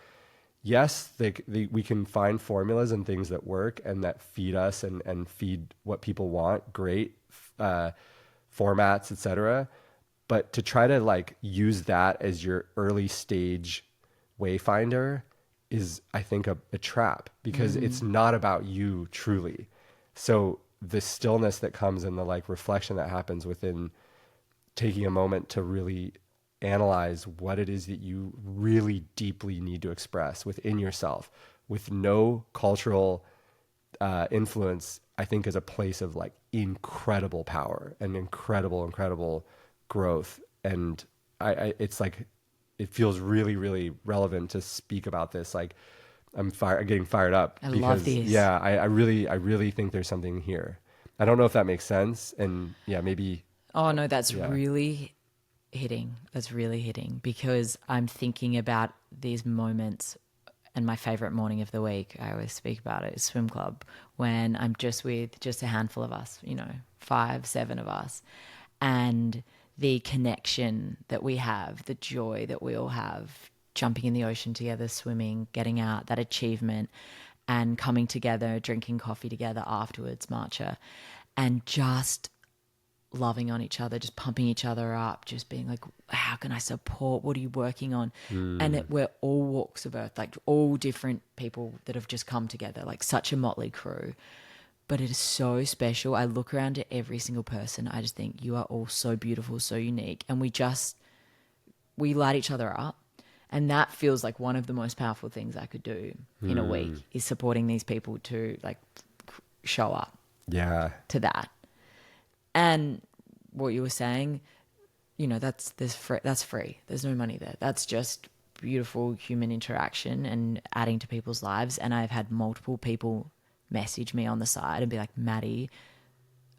yes, we can find formulas and things that work and that feed us and feed what people want, great formats, etc. But to try to like use that as your early stage wayfinder is, I think, a trap, because it's not about you truly. So the stillness that comes and the like reflection that happens within taking a moment to really analyze what it is that you really deeply need to express within yourself with no cultural influence, I think is a place of like incredible power and incredible growth. And it's like, it feels really, really relevant to speak about this. Like I'm getting fired up I because love these. yeah, I really think there's something here. I don't know if that makes sense. And yeah, maybe. Oh no, that's Yeah. really hitting. That's really hitting, because I'm thinking about these moments, and my favorite morning of the week, I always speak about it, is swim club, when I'm just with just a handful of us, 5, 7 of us, and the connection that we have, the joy that we all have, jumping in the ocean together, swimming, getting out, that achievement, and coming together, drinking coffee together afterwards, matcha, and just loving on each other, just pumping each other up, just being like, how can I support? What are you working on? And we're all walks of earth, like all different people that have just come together, like such a motley crew. But it is so special. I look around at every single person. I just think you are all so beautiful, so unique. And we light each other up. And that feels like one of the most powerful things I could do in a week, is supporting these people to like show up to that. And what you were saying, that's free. There's no money there. That's just beautiful human interaction and adding to people's lives. And I've had multiple people message me on the side and be like, Maddie,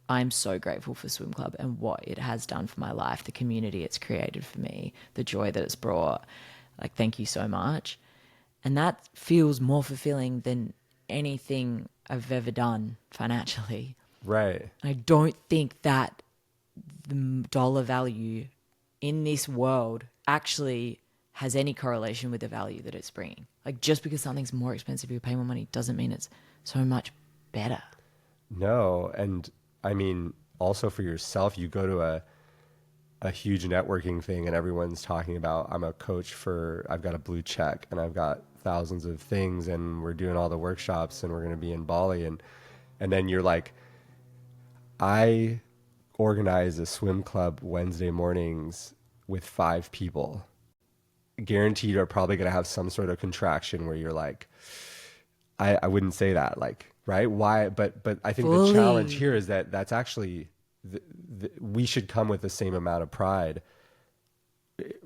I'm so grateful for Swim Club and what it has done for my life, the community it's created for me, the joy that it's brought. Like, thank you so much. And that feels more fulfilling than anything I've ever done financially. Right. I don't think that the dollar value in this world actually has any correlation with the value that it's bringing. Like, just because something's more expensive, you pay more money, doesn't mean it's so much better. No. And I mean, also for yourself, you go to a huge networking thing and everyone's talking about, I've got a blue check and I've got thousands of things and we're doing all the workshops and we're going to be in Bali. And then you're like, I organize a swim club Wednesday mornings with 5 people. Guaranteed are probably going to have some sort of contraction where you're like, I wouldn't say that, like, right? Why? But I think the challenge here is that that's actually, we should come with the same amount of pride.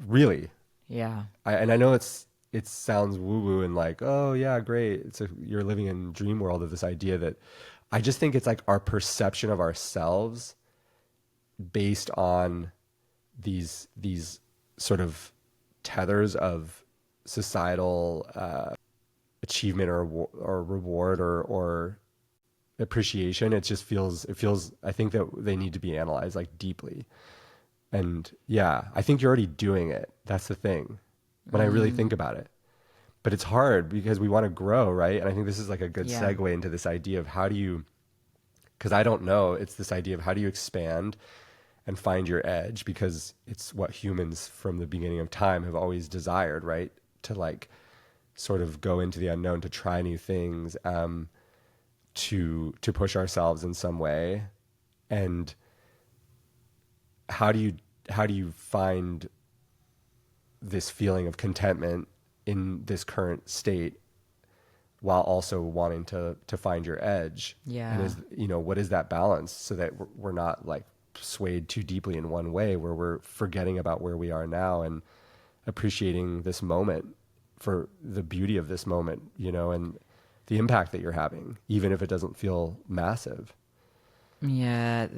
Really. Yeah. And I know it sounds woo woo and like, oh yeah, great. You're living in dream world of this idea that I just think it's like our perception of ourselves based on these sort of tethers of societal achievement or reward or appreciation. It feels I think that they need to be analyzed like deeply. And yeah, I think you're already doing it. That's the thing when I really think about it. But it's hard because we want to grow, right? And I think this is like a good segue into this idea of how do you, because I don't know, it's this idea of how do you expand and find your edge, because it's what humans from the beginning of time have always desired, right? To like sort of go into the unknown, to try new things, to push ourselves in some way. And how do you find this feeling of contentment in this current state while also wanting to find your edge? Yeah. And what is that balance so that we're not like swayed too deeply in one way where we're forgetting about where we are now and appreciating this moment for the beauty of this moment, and the impact that you're having, even if it doesn't feel massive. Yeah.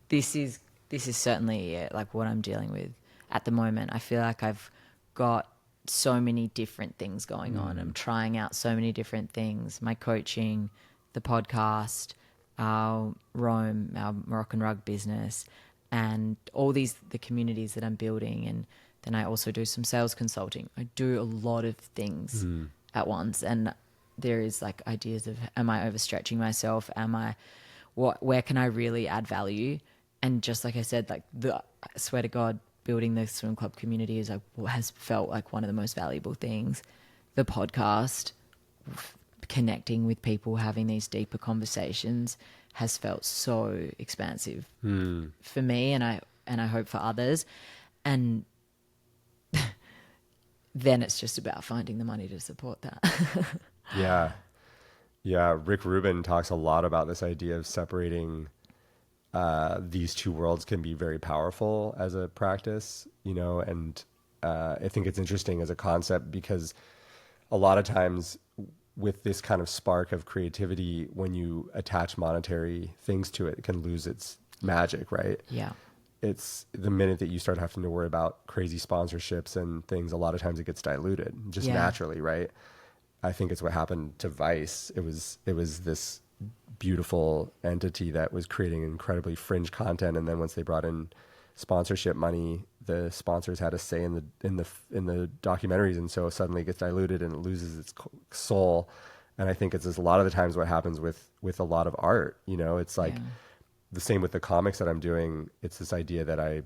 This is certainly like what I'm dealing with at the moment. I feel like I've got so many different things going on. I'm trying out so many different things. My coaching, the podcast, our Rome, our Moroccan rug business, and all the communities that I'm building. And then I also do some sales consulting. I do a lot of things at once. And there is like ideas of, am I overstretching myself? Where can I really add value? And just like I said, like I swear to God, building the swim club community has felt like one of the most valuable things. The podcast, connecting with people, having these deeper conversations has felt so expansive for me, and I hope for others. And then it's just about finding the money to support that. Yeah. Yeah. Rick Rubin talks a lot about this idea of separating these two worlds can be very powerful as a practice, and I think it's interesting as a concept because a lot of times with this kind of spark of creativity, when you attach monetary things to it, it can lose its magic, right? Yeah. It's the minute that you start having to worry about crazy sponsorships and things, a lot of times it gets diluted just naturally, right? I think it's what happened to Vice. It was this beautiful entity that was creating incredibly fringe content, and then once they brought in sponsorship money, the sponsors had a say in the documentaries, and so suddenly it gets diluted and it loses its soul. And I think it's just a lot of the times what happens with a lot of art. It's like the same with the comics that I'm doing. It's this idea that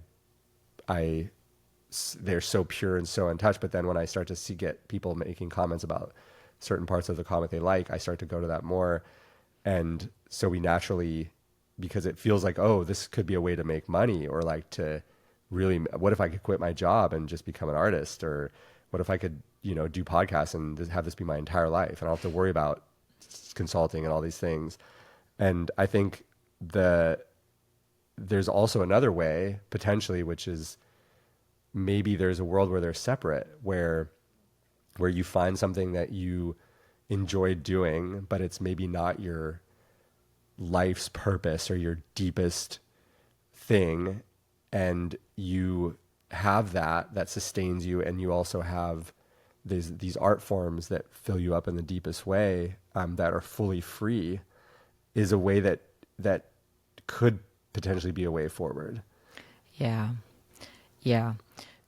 they're so pure and so untouched, but then when I start to get people making comments about certain parts of the comic they like, I start to go to that more. And so we naturally, because it feels like, oh, this could be a way to make money, or like to really, what if I could quit my job and just become an artist? Or what if I could, do podcasts and have this be my entire life? And I don't have to worry about consulting and all these things. And I think there's also another way potentially, which is maybe there's a world where they're separate, where you find something that you enjoy doing, but it's maybe not your life's purpose or your deepest thing, and you have that sustains you, and you also have these art forms that fill you up in the deepest way, that are fully free, is a way that could potentially be a way forward. Yeah,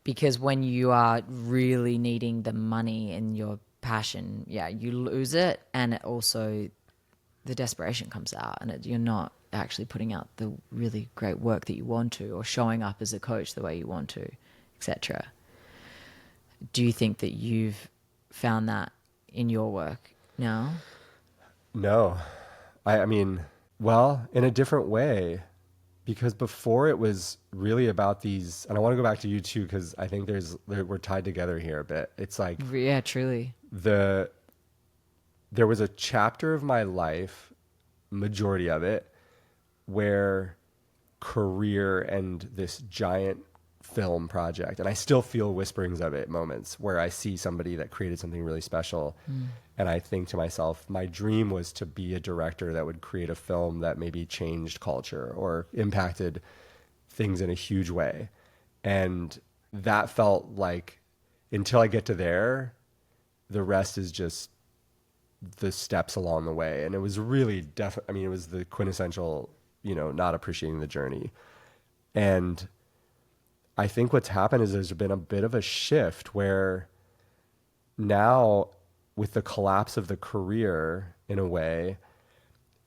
because when you are really needing the money and your passion, you lose it, and it also the desperation comes out, and you're not actually putting out the really great work that you want to, or showing up as a coach the way you want to, etc. Do you think that you've found that in your work now? No, I mean, well, in a different way, because before it was really about these, and I want to go back to you too, because I think we're tied together here a bit. It's like, yeah, truly. There was a chapter of my life, majority of it, where career and this giant film project, and I still feel whisperings of it, moments where I see somebody that created something really special, and I think to myself, my dream was to be a director that would create a film that maybe changed culture or impacted things in a huge way. And that felt like, until I get to there, the rest is just the steps along the way. And it was really it was the quintessential, not appreciating the journey. And I think what's happened is there's been a bit of a shift where now, with the collapse of the career, in a way,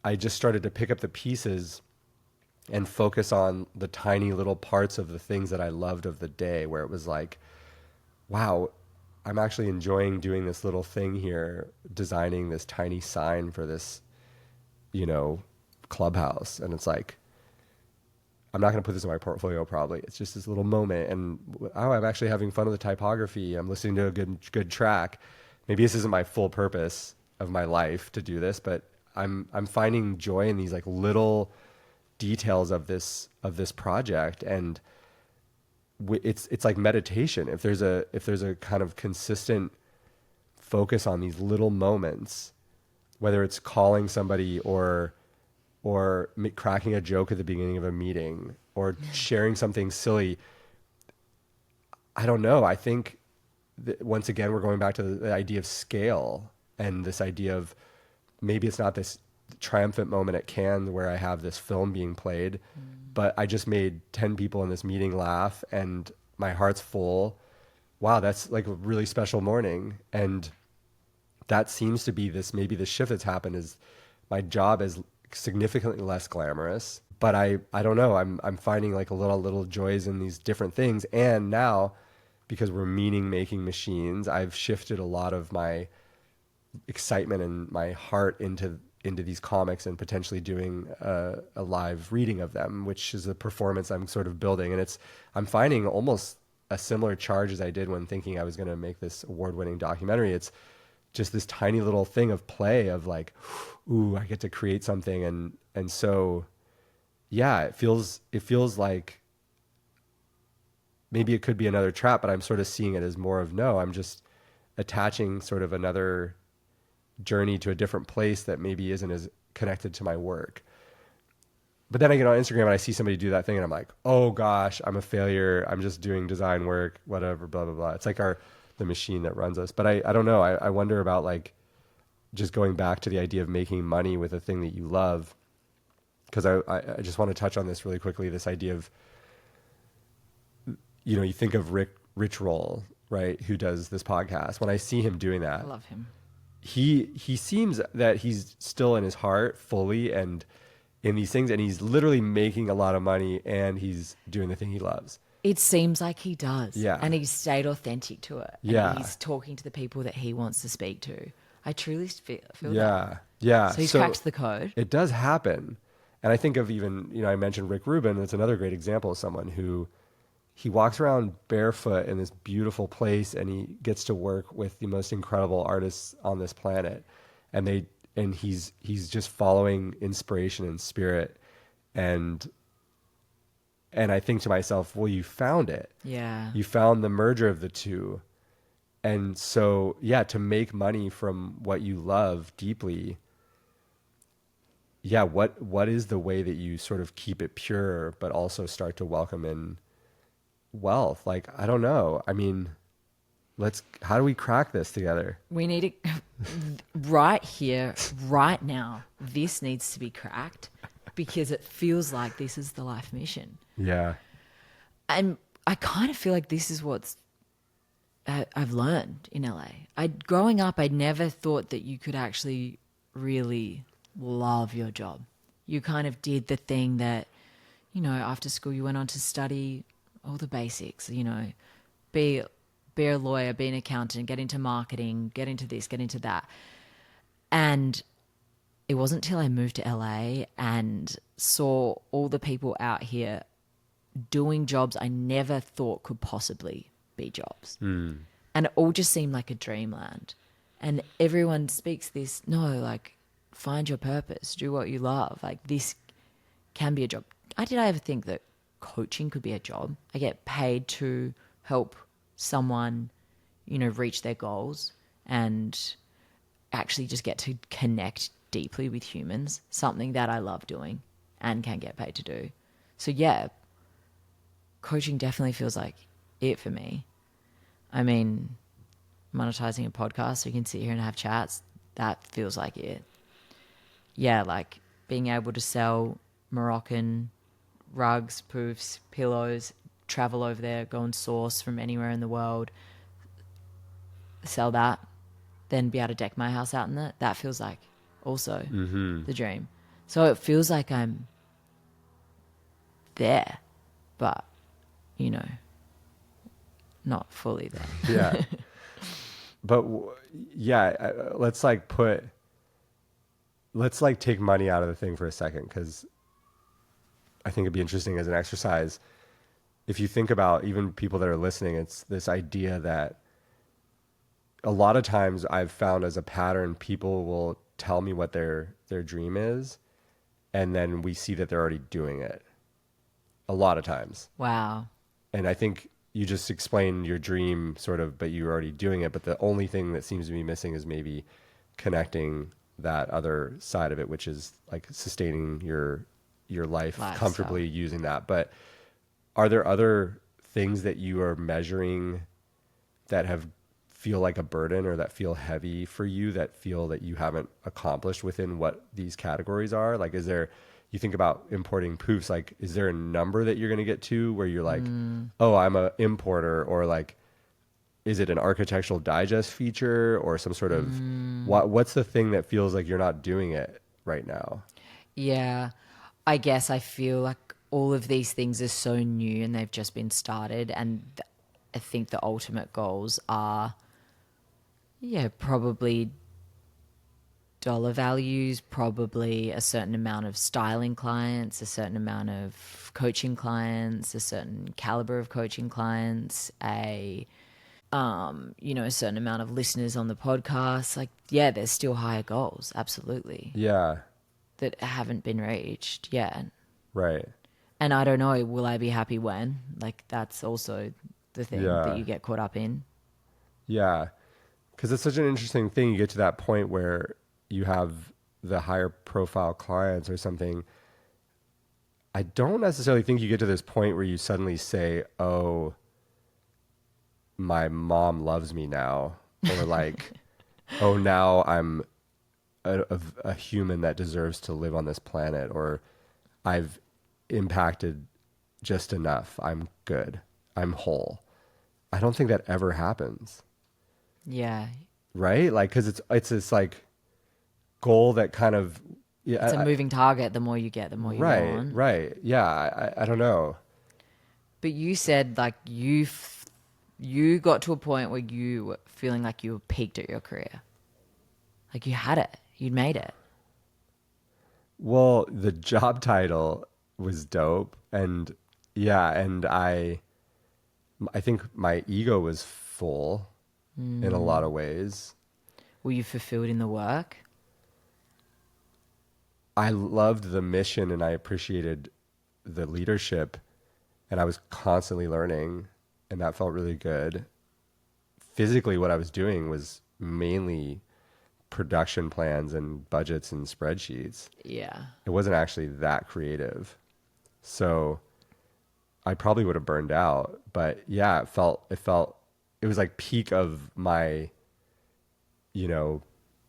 I just started to pick up the pieces and focus on the tiny little parts of the things that I loved of the day, where it was like, wow, I'm actually enjoying doing this little thing here, designing this tiny sign for this, clubhouse. And it's like, I'm not going to put this in my portfolio probably. It's just this little moment. And I'm actually having fun with the typography. I'm listening to a good track. Maybe this isn't my full purpose of my life to do this, but I'm finding joy in these like little details of this project. And it's like meditation. If there's a kind of consistent focus on these little moments, whether it's calling somebody or cracking a joke at the beginning of a meeting or sharing something silly, I don't know. I think once again, we're going back to the idea of scale and this idea of maybe it's not this triumphant moment at Cannes where I have this film being played, but I just made 10 people in this meeting laugh and my heart's full. Wow, that's like a really special morning. And that seems to be this, maybe the shift that's happened is my job is significantly less glamorous, but I don't know. I'm finding like a little joys in these different things. And now, because we're meaning making machines, I've shifted a lot of my excitement and my heart into these comics and potentially doing a live reading of them, which is a performance I'm sort of building. And I'm finding almost a similar charge as I did when thinking I was going to make this award-winning documentary. It's just this tiny little thing of play of like, ooh, I get to create something. And so, yeah, it feels like maybe it could be another trap, but I'm sort of seeing it as more of, no, I'm just attaching sort of another journey to a different place that maybe isn't as connected to my work. But then I get on Instagram and I see somebody do that thing and I'm like, oh gosh, I'm a failure. I'm just doing design work, whatever, blah, blah, blah. It's like the machine that runs us. But I don't know. I wonder about like just going back to the idea of making money with a thing that you love. Because I just want to touch on this really quickly, this idea of, you think of Rich Roll, right? Who does this podcast. When I see him doing that, I love him. He seems that he's still in his heart fully and in these things, and he's literally making a lot of money and he's doing the thing he loves. It seems like he does. Yeah. And he's stayed authentic to it. Yeah. And he's talking to the people that he wants to speak to. I truly feel that. Yeah. So he's cracked the code. It does happen. And I think of even, I mentioned Rick Rubin. It's another great example of someone who he walks around barefoot in this beautiful place and he gets to work with the most incredible artists on this planet. And he's just following inspiration and spirit. And I think to myself, well, you found it. Yeah. You found the merger of the two. And so, yeah, to make money from what you love deeply, yeah, what is the way that you sort of keep it pure, but also start to welcome in wealth? Like, I don't know. I mean, how do we crack this together? We need to, right here, right now, this needs to be cracked because it feels like this is the life mission. Yeah. And I kind of feel like this is what I've learned in LA. Growing up, I never thought that you could actually really love your job. You kind of did the thing that, after school you went on to study all the basics, be a lawyer, be an accountant, get into marketing, get into this, get into that. And it wasn't till I moved to LA and saw all the people out here doing jobs I never thought could possibly be jobs. And it all just seemed like a dreamland. And everyone speaks this, no, like, find your purpose, do what you love. Like, this can be a job. Did I ever think that coaching could be a job? I get paid to help someone, reach their goals and actually just get to connect deeply with humans, something that I love doing and can get paid to do. So yeah, coaching definitely feels like it for me. I mean, monetizing a podcast so you can sit here and have chats, that feels like it. Yeah, like being able to sell Moroccan rugs, poofs, pillows, travel over there, go and source from anywhere in the world, sell that, then be able to deck my house out in that. That feels like also the dream. So it feels like I'm there, but, not fully there. Yeah. But let's take money out of the thing for a second, because I think it'd be interesting as an exercise. If you think about even people that are listening, it's this idea that a lot of times I've found as a pattern, people will tell me what their dream is, and then we see that they're already doing it a lot of times. Wow. And I think you just explained your dream sort of, but you're already doing it. But the only thing that seems to be missing is maybe connecting that other side of it, which is like sustaining your life comfortably using that. But are there other things that you are measuring that have feel like a burden or that feel heavy for you, that feel that you haven't accomplished within what these categories are? Like, is there, you think about importing poofs, like, is there a number that you're going to get to where you're like, oh, I'm a importer, or like, is it an architectural digest feature or some sort of, what's the thing that feels like you're not doing it right now? Yeah. I guess I feel like all of these things are so new and they've just been started. And I think the ultimate goals are, yeah, probably dollar values, probably a certain amount of styling clients, a certain amount of coaching clients, a certain caliber of coaching clients, a certain amount of listeners on the podcast. Like, yeah, there's still higher goals, absolutely, Yeah. that haven't been reached yet. Right. And I don't know, will I be happy when? Like, that's also the thing that Yeah. you get caught up in. Yeah. Because it's such an interesting thing. You get to that point where you have the higher profile clients or something. I don't necessarily think you get to this point where you suddenly say, oh, my mom loves me now. Or like, oh, now I'm a human that deserves to live on this planet. Or I've impacted just enough. I'm good. I'm whole. I don't think that ever happens. Yeah. Right? Like, because it's this like goal that kind of, yeah, It's a moving target. The more you get, the more you right, want. right, yeah. I don't know. But you said like you got to a point where you were feeling like you were peaked at your career. Like you had it. You'd made it. Well, the job title was dope, and yeah, and I think my ego was full in a lot of ways. Were you fulfilled in the work? I loved the mission and I appreciated the leadership, and I was constantly learning, and that felt really good. Physically, what I was doing was mainly production plans and budgets and spreadsheets. Yeah. It wasn't actually that creative. So I probably would have burned out, but yeah, it was like peak of my,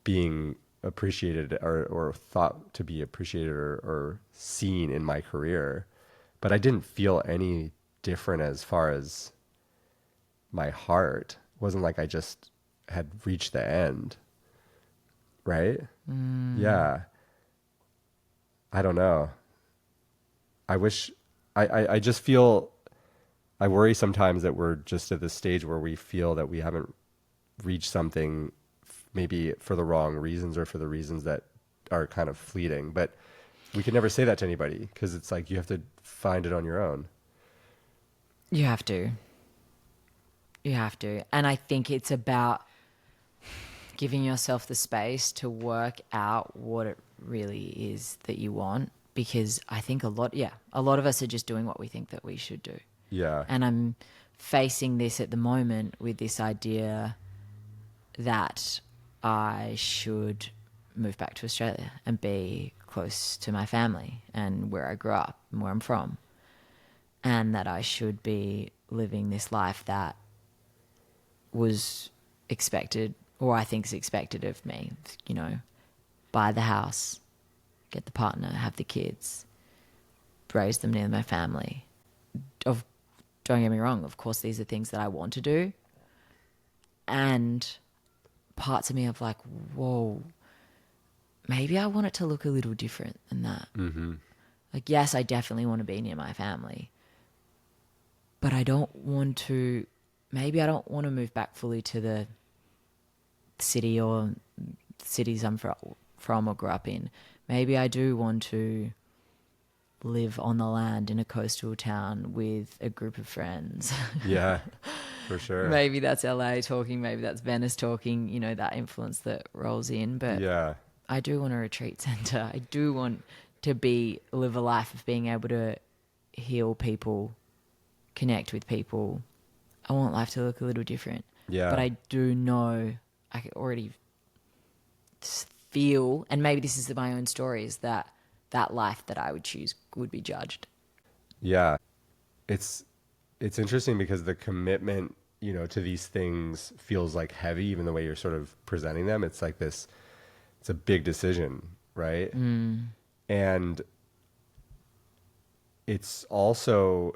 being appreciated or thought to be appreciated or seen in my career. But I didn't feel any different as far as my heart. It wasn't like I just had reached the end. Right? Yeah. I don't know. I wish I just feel I worry sometimes that we're just at this stage where we feel that we haven't reached something maybe for the wrong reasons or for the reasons that are kind of fleeting. But we can never say that to anybody because it's like you have to find it on your own. You have to. You have to. And I think it's about giving yourself the space to work out what it really is that you want. Because I think a lot of us are just doing what we think that we should do. Yeah. And I'm facing this at the moment with this idea that I should move back to Australia and be close to my family and where I grew up and where I'm from. And that I should be living this life that was expected, or I think is expected of me, buy the house, get the partner, have the kids, raise them near my family. Don't get me wrong, of course these are things that I want to do. And parts of me of like, whoa, maybe I want it to look a little different than that. Mm-hmm. Like, yes, I definitely want to be near my family. But I don't want to move back fully to the city or cities I'm from or grew up in. Maybe I do want to live on the land in a coastal town with a group of friends. Yeah, for sure. Maybe that's LA talking, maybe that's Venice talking, that influence that rolls in. But yeah, I do want a retreat center. I do want to live a life of being able to heal people, connect with people. I want life to look a little different. Yeah. But I do know, I can already feel, and maybe this is my own story, is that life that I would choose would be judged. Yeah. It's interesting because the commitment to these things feels like heavy, even the way you're sort of presenting them. It's like this, it's a big decision, right? And it's also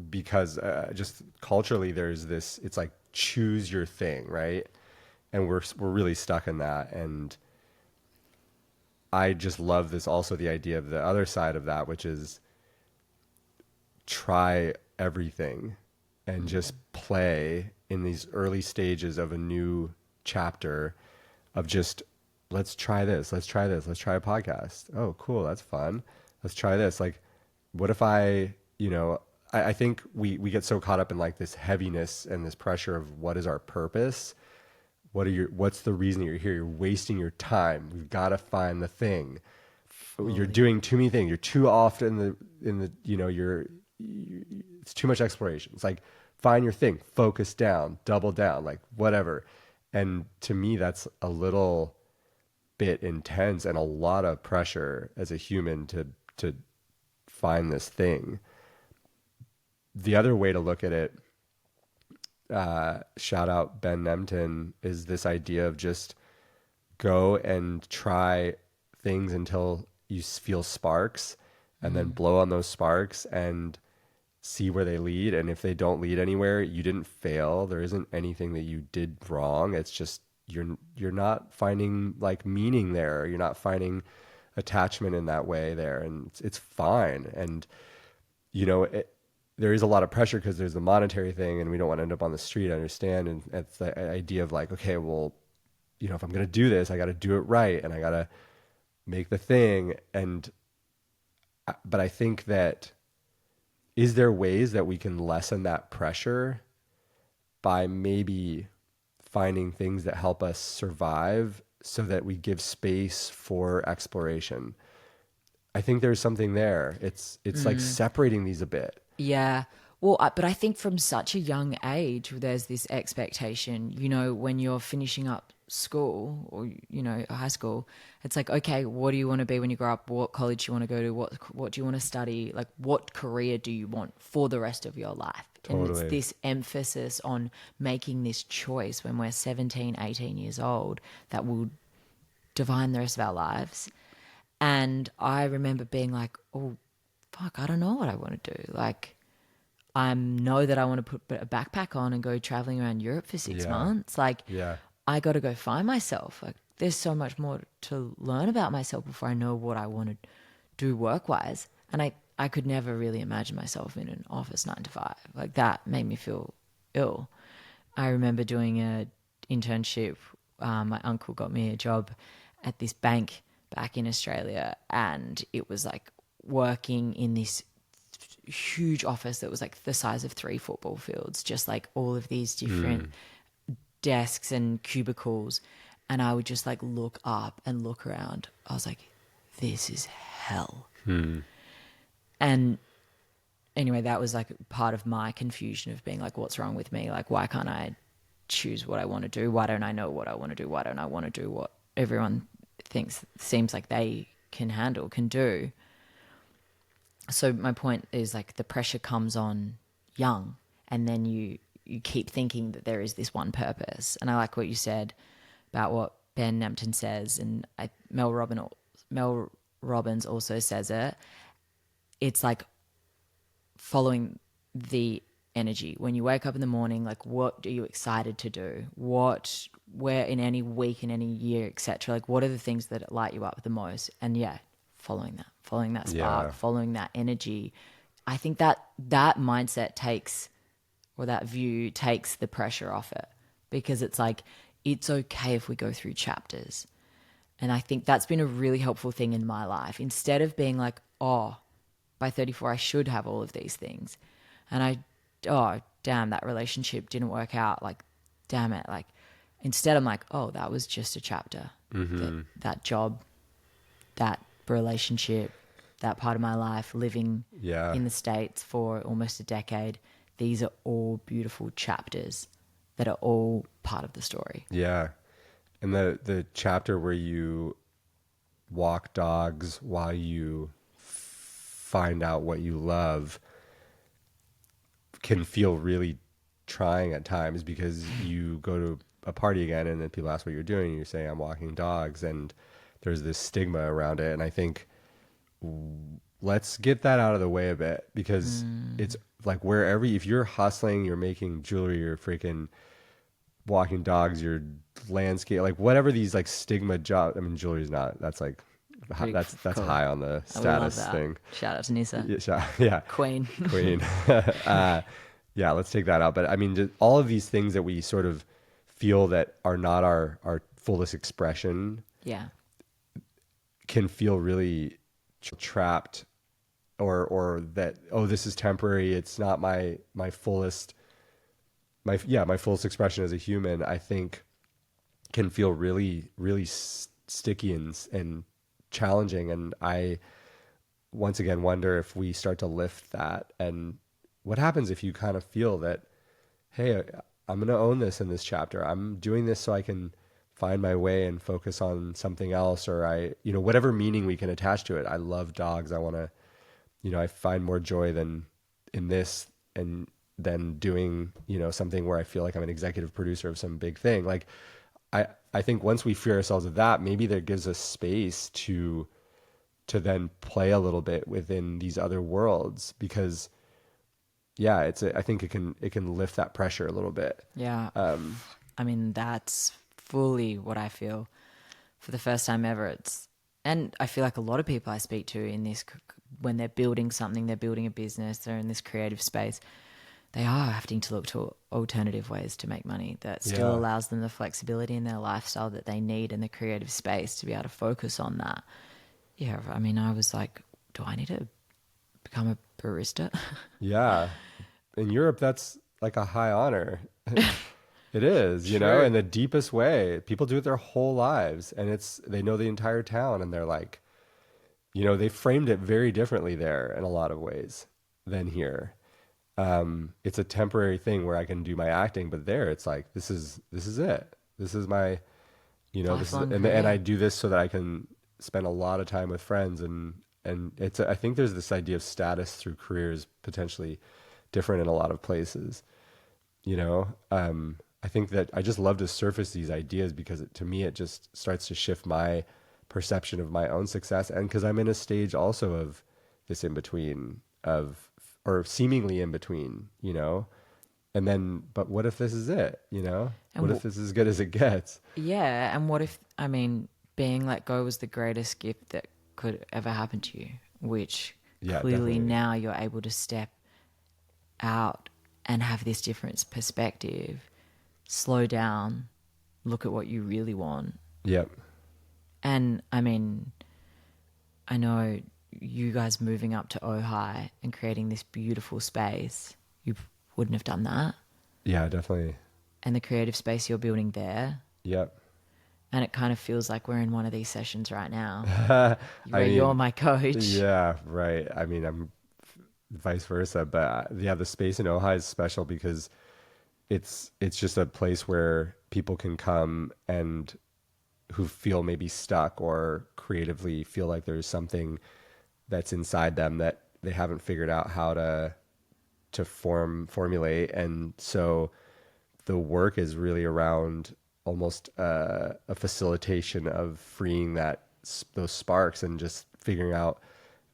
because just culturally there's this, it's like choose your thing, right? And we're really stuck in that. And I just love this, also the idea of the other side of that, which is try everything and just play in these early stages of a new chapter of just, let's try this, let's try this, let's try a podcast. Oh, cool, that's fun. Let's try this. Like, what if I think we get so caught up in like this heaviness and this pressure of what is our purpose? What's the reason you're here? You're wasting your time. We've got to find the thing. You're doing too many things. You're too often it's too much exploration. It's like, find your thing, focus down, double down, like whatever. And to me, that's a little bit intense and a lot of pressure as a human to find this thing. The other way to look at it, shout out Ben Nemtin, is this idea of just go and try things until you feel sparks, and then blow on those sparks and see where they lead. And if they don't lead anywhere, you didn't fail. There isn't anything that you did wrong. It's just you're not finding like meaning there. You're not finding attachment in that way there, and it's fine. And there is a lot of pressure because there's the monetary thing, and we don't want to end up on the street. I understand, and it's the idea of like, okay, well, if I'm gonna do this, I got to do it right, and I got to make the thing. But I think that, is there ways that we can lessen that pressure by maybe finding things that help us survive so that we give space for exploration? I think there's something there. It's like separating these a bit. Yeah. Well, but I think from such a young age, there's this expectation, when you're finishing up school or, high school, it's like, okay, what do you want to be when you grow up? What college do you want to go to? What do you want to study? Like, what career do you want for the rest of your life? Totally. And it's this emphasis on making this choice when we're 17, 18 years old that will define the rest of our lives. And I remember being like, oh, fuck, I don't know what I want to do. Like, I know that I want to put a backpack on and go traveling around Europe for 6 months. Like, I got to go find myself. Like, there's so much more to learn about myself before I know what I want to do work-wise. And I could never really imagine myself in an office 9 to 5. Like, that made me feel ill. I remember doing an internship. My uncle got me a job at this bank back in Australia, and it was like working in this huge office that was like the size of 3 football fields, just like all of these different desks and cubicles. And I would just like look up and look around. I was like, this is hell. And anyway, that was like part of my confusion of being like, what's wrong with me? Like, why can't I choose what I want to do? Why don't I know what I want to do? Why don't I want to do what everyone seems like they can handle, can do? So my point is, like, the pressure comes on young, and then you keep thinking that there is this one purpose. And I like what you said about what Ben Nemtin says, and Mel Robbins also says it. It's like following the energy. When you wake up in the morning, like, what are you excited to do? Where in any week, in any year, etc. Like, what are the things that light you up the most? And following that spark, following that energy. I think that mindset that view takes the pressure off it, because it's like, it's okay if we go through chapters. And I think that's been a really helpful thing in my life. Instead of being like, oh, by 34, I should have all of these things. And oh, damn, that relationship didn't work out. Like, damn it. Like, instead I'm like, oh, that was just a chapter. That job, that relationship, that part of my life, living in the States for almost a decade, these are all beautiful chapters that are all part of the story. Yeah. And the chapter where you walk dogs while you find out what you love can feel really trying at times because you go to a party again and then people ask what you're doing and you say I'm walking dogs, and there's this stigma around it. And I think let's get that out of the way a bit, because it's like wherever, if you're hustling, you're making jewelry, you're freaking walking dogs, you're landscape, like whatever these like stigma job. I mean, jewelry's not, that's like, that's cool. high on the I love status that. thing. Shout out to Nisa. Yeah. Queen. Yeah, let's take that out. But I mean, just all of these things that we sort of feel that are not our fullest expression Yeah. can feel really trapped, or that, oh, this is temporary, it's not my fullest fullest expression as a human. I think can feel really really sticky and challenging. And I once again wonder if we start to lift that, and what happens if you kind of feel that, hey, I'm going to own this in this chapter, I'm doing this so I can find my way and focus on something else, or whatever meaning we can attach to it. I love dogs, I want to, I find more joy than in this, and then doing, something where I feel like I'm an executive producer of some big thing. Like I think once we free ourselves of that, maybe that gives us space to then play a little bit within these other worlds, because I think it can lift that pressure a little bit. Yeah. I mean, that's fully what I feel for the first time ever. And I feel like a lot of people I speak to in this, when they're building something, they're building a business, they're in this creative space, they are having to look to alternative ways to make money that still allows them the flexibility in their lifestyle that they need in the creative space to be able to focus on that. Yeah, I mean, I was like, do I need to become a barista? Yeah. In Europe, that's like a high honor. It is, True. in the deepest way. People do it their whole lives, and they know the entire town, and they're like, they framed it very differently there in a lot of ways than here. It's a temporary thing where I can do my acting, but there it's like, this is it. This is my, and I do this so that I can spend a lot of time with friends, and I think there's this idea of status through careers potentially different in a lot of places. I think that I just love to surface these ideas because to me, it just starts to shift my perception of my own success. And because I'm in a stage also of this in between or seemingly in between, and then, but what if this is it, And what if this is as good as it gets? Yeah. And what if, I mean, being let go was the greatest gift that could ever happen to you, which clearly definitely. Now you're able to step out and have this different perspective, slow down, look at what you really want. Yep. And I mean, I know you guys moving up to Ojai and creating this beautiful space, you wouldn't have done that. Yeah, definitely. And the creative space you're building there. Yep. And it kind of feels like we're in one of these sessions right now where you're my coach. Yeah, right. I mean, I'm vice versa, but the space in Ojai is special because it's just a place where people can come and who feel maybe stuck or creatively feel like there's something that's inside them that they haven't figured out how to formulate. And so the work is really around almost a facilitation of freeing those sparks and just figuring out,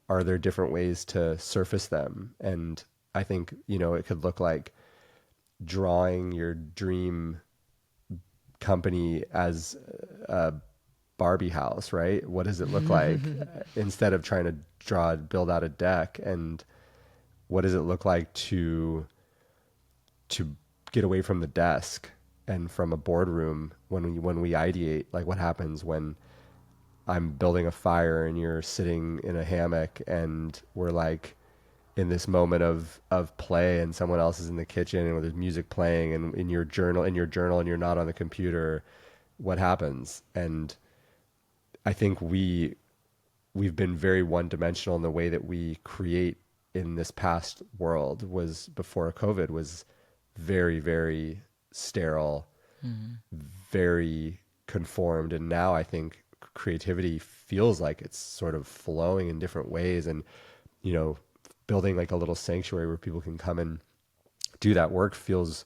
are there different ways to surface them? And I think, it could look like drawing your dream company as a Barbie house, right? What does it look like instead of trying to build out a deck? And what does it look like to get away from the desk and from a boardroom when we ideate? Like, what happens when I'm building a fire and you're sitting in a hammock and we're like in this moment of play, and someone else is in the kitchen and there's music playing, and in your journal and you're not on the computer, what happens? And I think we've been very one-dimensional in the way that we create in this past world. Was before COVID was very, very sterile, very conformed. And now I think creativity feels like it's sort of flowing in different ways, and, building like a little sanctuary where people can come and do that work feels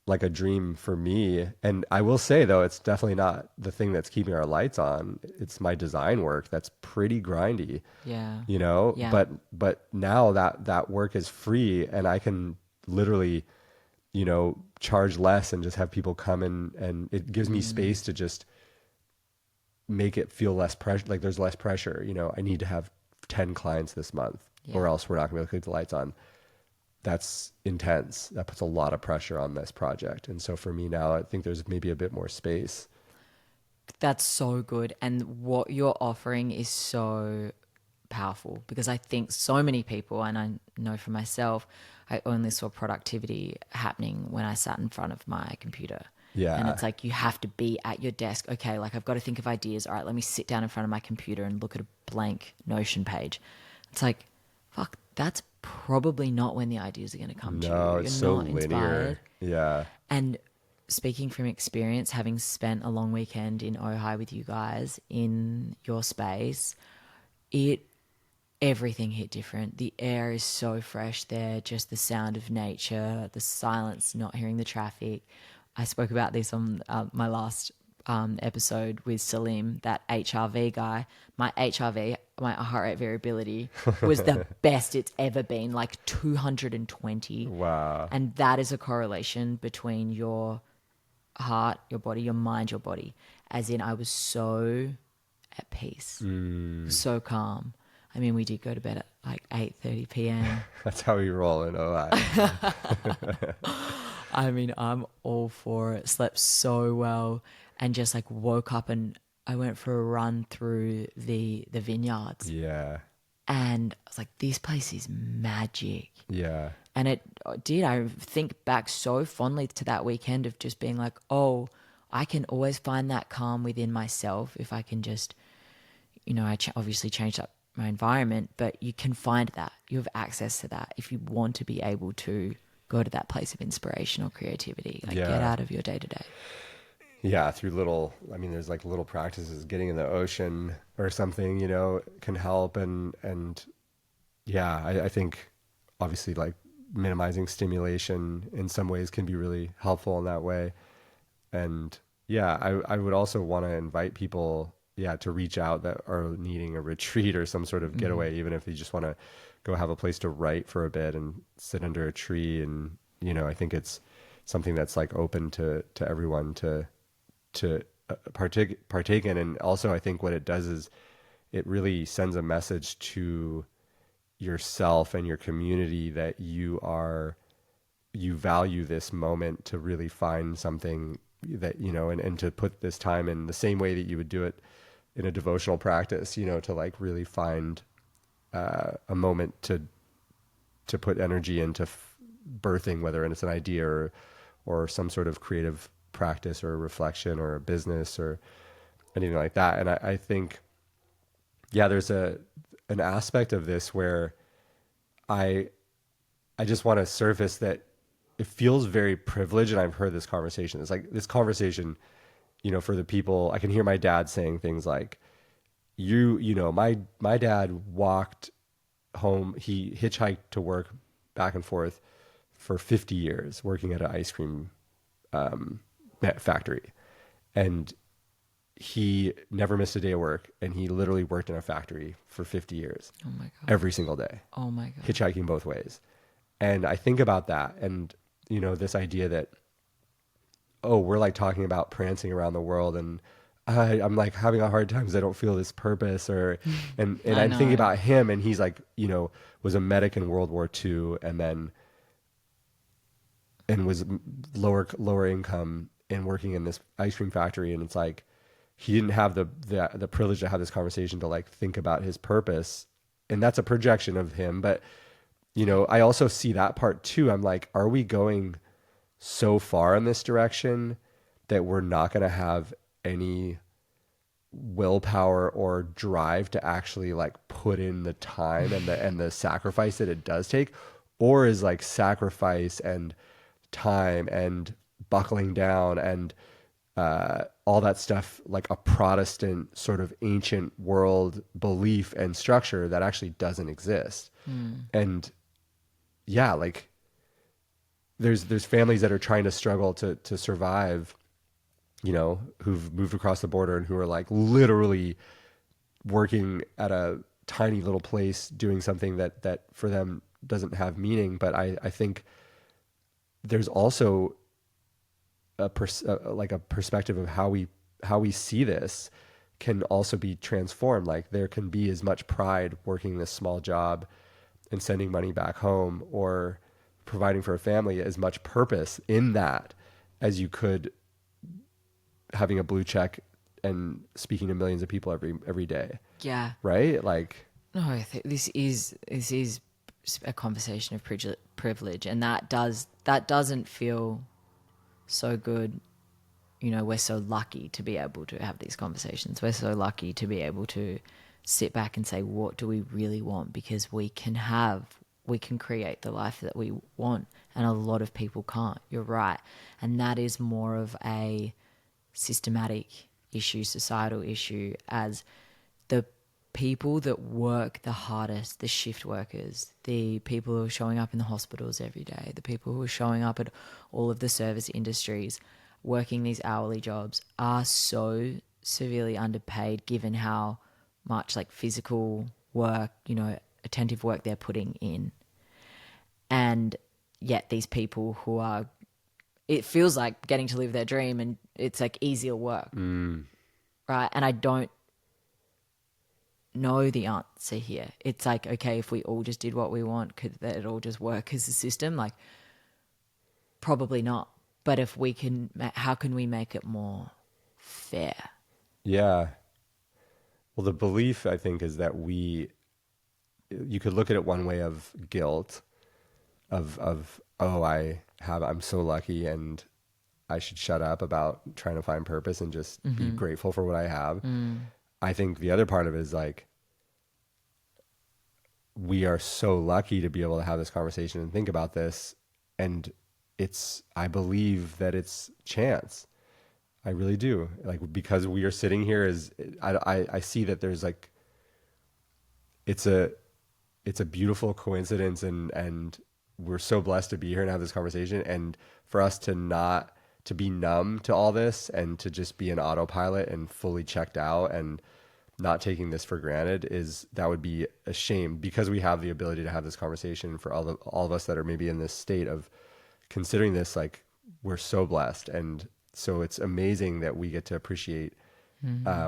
like a dream for me. And I will say though, it's definitely not the thing that's keeping our lights on. It's my design work that's pretty grindy, Yeah. you know, Yeah. but now that work is free and I can literally, you know, charge less and just have people come in, and it gives me space to just make it feel less pressure. Like there's less pressure, you know, I need to have 10 clients this month or Yeah. else we're not gonna be able to keep the lights on. That's intense. That puts a lot of pressure on this project. And so for me now, I think there's maybe a bit more space. That's so good. And what you're offering is so powerful, because I think so many people, and I know for myself, I only saw productivity happening when I sat in front of my computer. And Yeah. it's like, you have to be at your desk. Okay, like I've got to think of ideas. All right, let me sit down in front of my computer and look at a blank Notion page. It's like, fuck, that's probably not when the ideas are going to come to No, you. it's You're so not inspired. linear. Yeah. And speaking from experience, having spent a long weekend in Ojai with you guys in your space, everything hit different. The air is so fresh there, just the sound of nature, the silence, not hearing the traffic. I spoke about this on my last episode with Salim, that HRV guy. My HRV, my heart rate variability, was the best it's ever been, like 220. Wow. And that is a correlation between your heart, your body, your mind, your body. As in, I was so at peace, so calm. I mean, we did go to bed at like 8:30 p.m. That's how we roll in OI. I mean, I'm all for it. Slept so well, and just like woke up and I went for a run through the vineyards, Yeah. and I was like, this place is magic. Yeah. And it did. I think back so fondly to that weekend of just being like, oh, I can always find that calm within myself if I can just, you know, obviously changed up my environment, but you can find that. You have access to that if you want to be able to go to that place of inspiration or creativity. Like, get Yeah. out of your day to day. Yeah. Through little, I mean, there's like little practices, getting in the ocean or something, you know, can help. And yeah, I think obviously like minimizing stimulation in some ways can be really helpful in that way. And yeah, I would also want to invite people, yeah, to reach out that are needing a retreat or some sort of getaway, even if you just want to go have a place to write for a bit and sit under a tree. And, you know, I think it's something that's like open to everyone to partake in. And also I think what it does is it really sends a message to yourself and your community that you value this moment to really find something that, you know, and to put this time in the same way that you would do it in a devotional practice, you know, to like really find a moment to put energy into birthing, whether it's an idea or some sort of creative practice or reflection or a business or anything like that. And I think, yeah, there's an aspect of this where I just want to surface that it feels very privileged. And I've heard this conversation. It's like this conversation, you know, for the people, I can hear my dad saying things like, you know, my dad walked home. He hitchhiked to work back and forth for 50 years, working at an ice cream factory. And he never missed a day of work. And he literally worked in a factory for 50 years, Oh my God. every single day, Oh my God. hitchhiking both ways. And I think about that and, you know, this idea that, oh, we're like talking about prancing around the world and I'm like having a hard time because I don't feel this purpose and I I'm thinking know. about him and he's like, you know, was a medic in World War II and was lower income and working in this ice cream factory. And it's like, he didn't have the privilege to have this conversation to like think about his purpose. And that's a projection of him. But, you know, I also see that part too. I'm like, are we going so far in this direction that we're not going to have any willpower or drive to actually like put in the time and the sacrifice that it does take? Or is like sacrifice and time and buckling down and all that stuff like a Protestant sort of ancient world belief and structure that actually doesn't exist? And yeah, like there's families that are trying to struggle to survive, you know, who've moved across the border and who are like literally working at a tiny little place doing something that for them doesn't have meaning. But I think there's also like a perspective of how we see this can also be transformed. Like there can be as much pride working this small job and sending money back home or providing for a family, as much purpose in that as you could having a blue check and speaking to millions of people every day. Yeah. Right? Like, no, I think this is a conversation of privilege, and that doesn't feel so good. You know, we're so lucky to be able to have these conversations. We're so lucky to be able to sit back and say, what do we really want? Because we can create the life that we want, and a lot of people can't. You're right. And that is more of a systematic issue, societal issue, as the people that work the hardest, the shift workers, the people who are showing up in the hospitals every day, the people who are showing up at all of the service industries, working these hourly jobs, are so severely underpaid given how much like physical work, you know, attentive work they're putting in. And yet these people who are, it feels like getting to live their dream and it's like easier work. Right? And I don't know the answer here. It's like, okay, if we all just did what we want, could that all just work as a system? Like, probably not. But if we can, how can we make it more fair? yeah. Well, the belief, I think, is that you could look at it one way of guilt, of oh, I'm so lucky and I should shut up about trying to find purpose and just be grateful for what I have. I think the other part of it is like, we are so lucky to be able to have this conversation and think about this. And I believe that it's chance. I really do. Like, because we are sitting here I see that there's like, it's a beautiful coincidence and we're so blessed to be here and have this conversation. And for us to be numb to all this and to just be an autopilot and fully checked out and not taking this for granted, that would be a shame, because we have the ability to have this conversation. For all of us that are maybe in this state of considering this, like, we're so blessed. And so it's amazing that we get to appreciate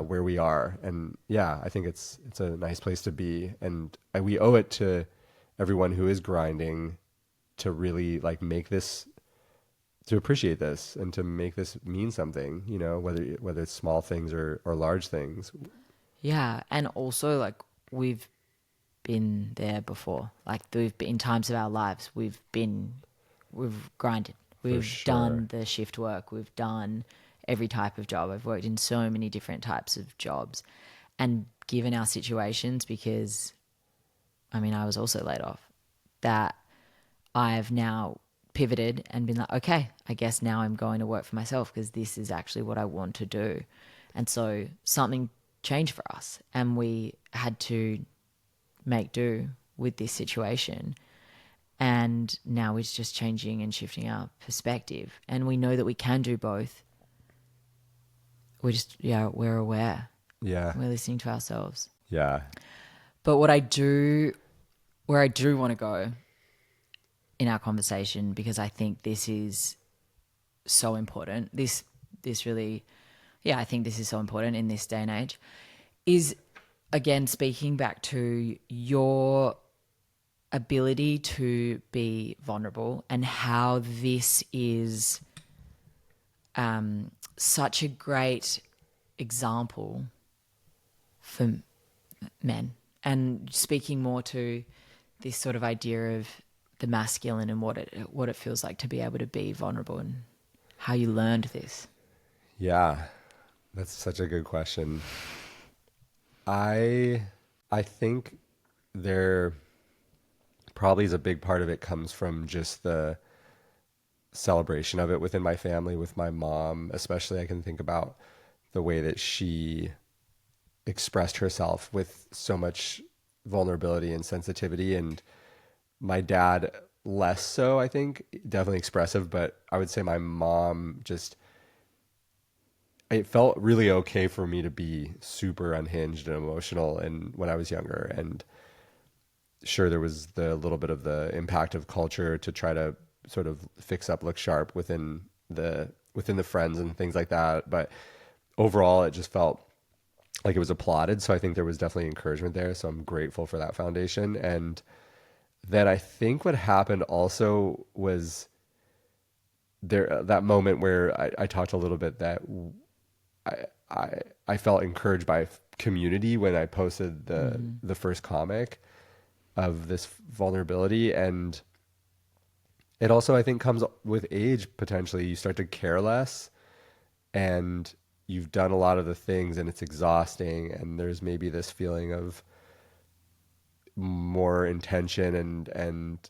where we are. And yeah, I think it's a nice place to be. And we owe it to everyone who is grinding to really like make this, to appreciate this and to make this mean something, you know, whether it's small things or large things. Yeah. And also, like, we've been there before. Like, we've been in times of our lives, we've grinded. We've done the shift work. We've done every type of job. I've worked in so many different types of jobs. And given our situations, because, I mean, I was also laid off, that I've now pivoted and been like, okay, I guess now I'm going to work for myself because this is actually what I want to do. And so something changed for us and we had to make do with this situation. And now it's just changing and shifting our perspective. And we know that we can do both. We're aware. Yeah. We're listening to ourselves. Yeah. But where I do want to go in our conversation, because I think this is so important. This really, I think this is so important in this day and age, is, again, speaking back to your ability to be vulnerable and how this is such a great example for men, and speaking more to this sort of idea of the masculine and what it feels like to be able to be vulnerable and how you learned this. Yeah, that's such a good question. I think there probably is a big part of it comes from just the celebration of it within my family, with my mom especially. I can think about the way that she expressed herself with so much vulnerability and sensitivity. And my dad, less so, I think. Definitely expressive, but I would say my mom just, it felt really okay for me to be super unhinged and emotional and when I was younger. And sure, there was the little bit of the impact of culture to try to sort of fix up, look sharp within the friends and things like that. But overall, it just felt like it was applauded. So I think there was definitely encouragement there. So I'm grateful for that foundation. And then I think what happened also was there that moment where I talked a little bit that I felt encouraged by community when I posted the first comic of this vulnerability. And it also, I think, comes with age. Potentially you start to care less and you've done a lot of the things and it's exhausting, and there's maybe this feeling of more intention and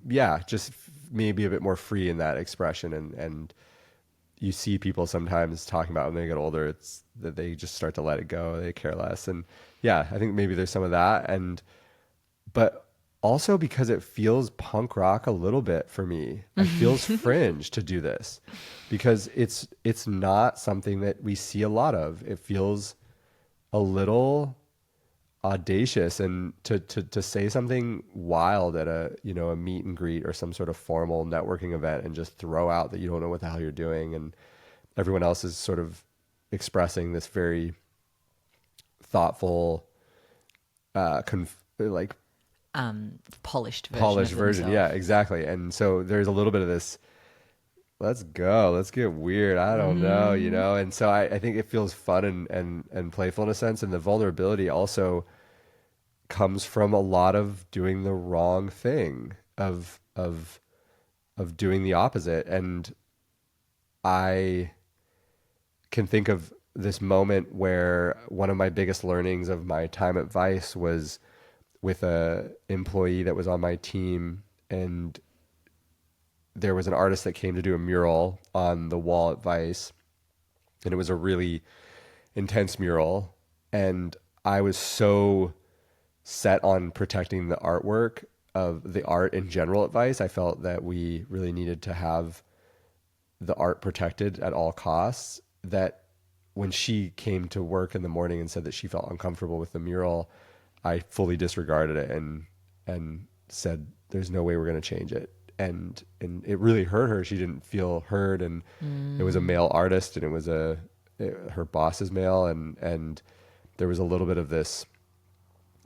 yeah, just maybe a bit more free in that expression. And you see people sometimes talking about when they get older, it's that they just start to let it go. They care less. And yeah, I think maybe there's some of that. And, but also because it feels punk rock a little bit for me, it feels fringe to do this because it's not something that we see a lot of. It feels a little audacious, and to say something wild at a, you know, a meet and greet or some sort of formal networking event and just throw out that you don't know what the hell you're doing, and everyone else is sort of expressing this very thoughtful like Polished version. Yeah, exactly. And so there's a little bit of this, let's go, let's get weird, I don't know, you know. And so I think it feels fun and playful in a sense. And the vulnerability also comes from a lot of doing the wrong thing, of doing the opposite. And I can think of this moment where one of my biggest learnings of my time at Vice was with a employee that was on my team, and there was an artist that came to do a mural on the wall at Vice, and it was a really intense mural, and I was so set on protecting the artwork of the art in general at Vice. I felt that we really needed to have the art protected at all costs, that when she came to work in the morning and said that she felt uncomfortable with the mural, I fully disregarded it and said, there's no way we're going to change it. And it really hurt her. She didn't feel heard. And it was a male artist, and it was her boss is male. And there was a little bit of this,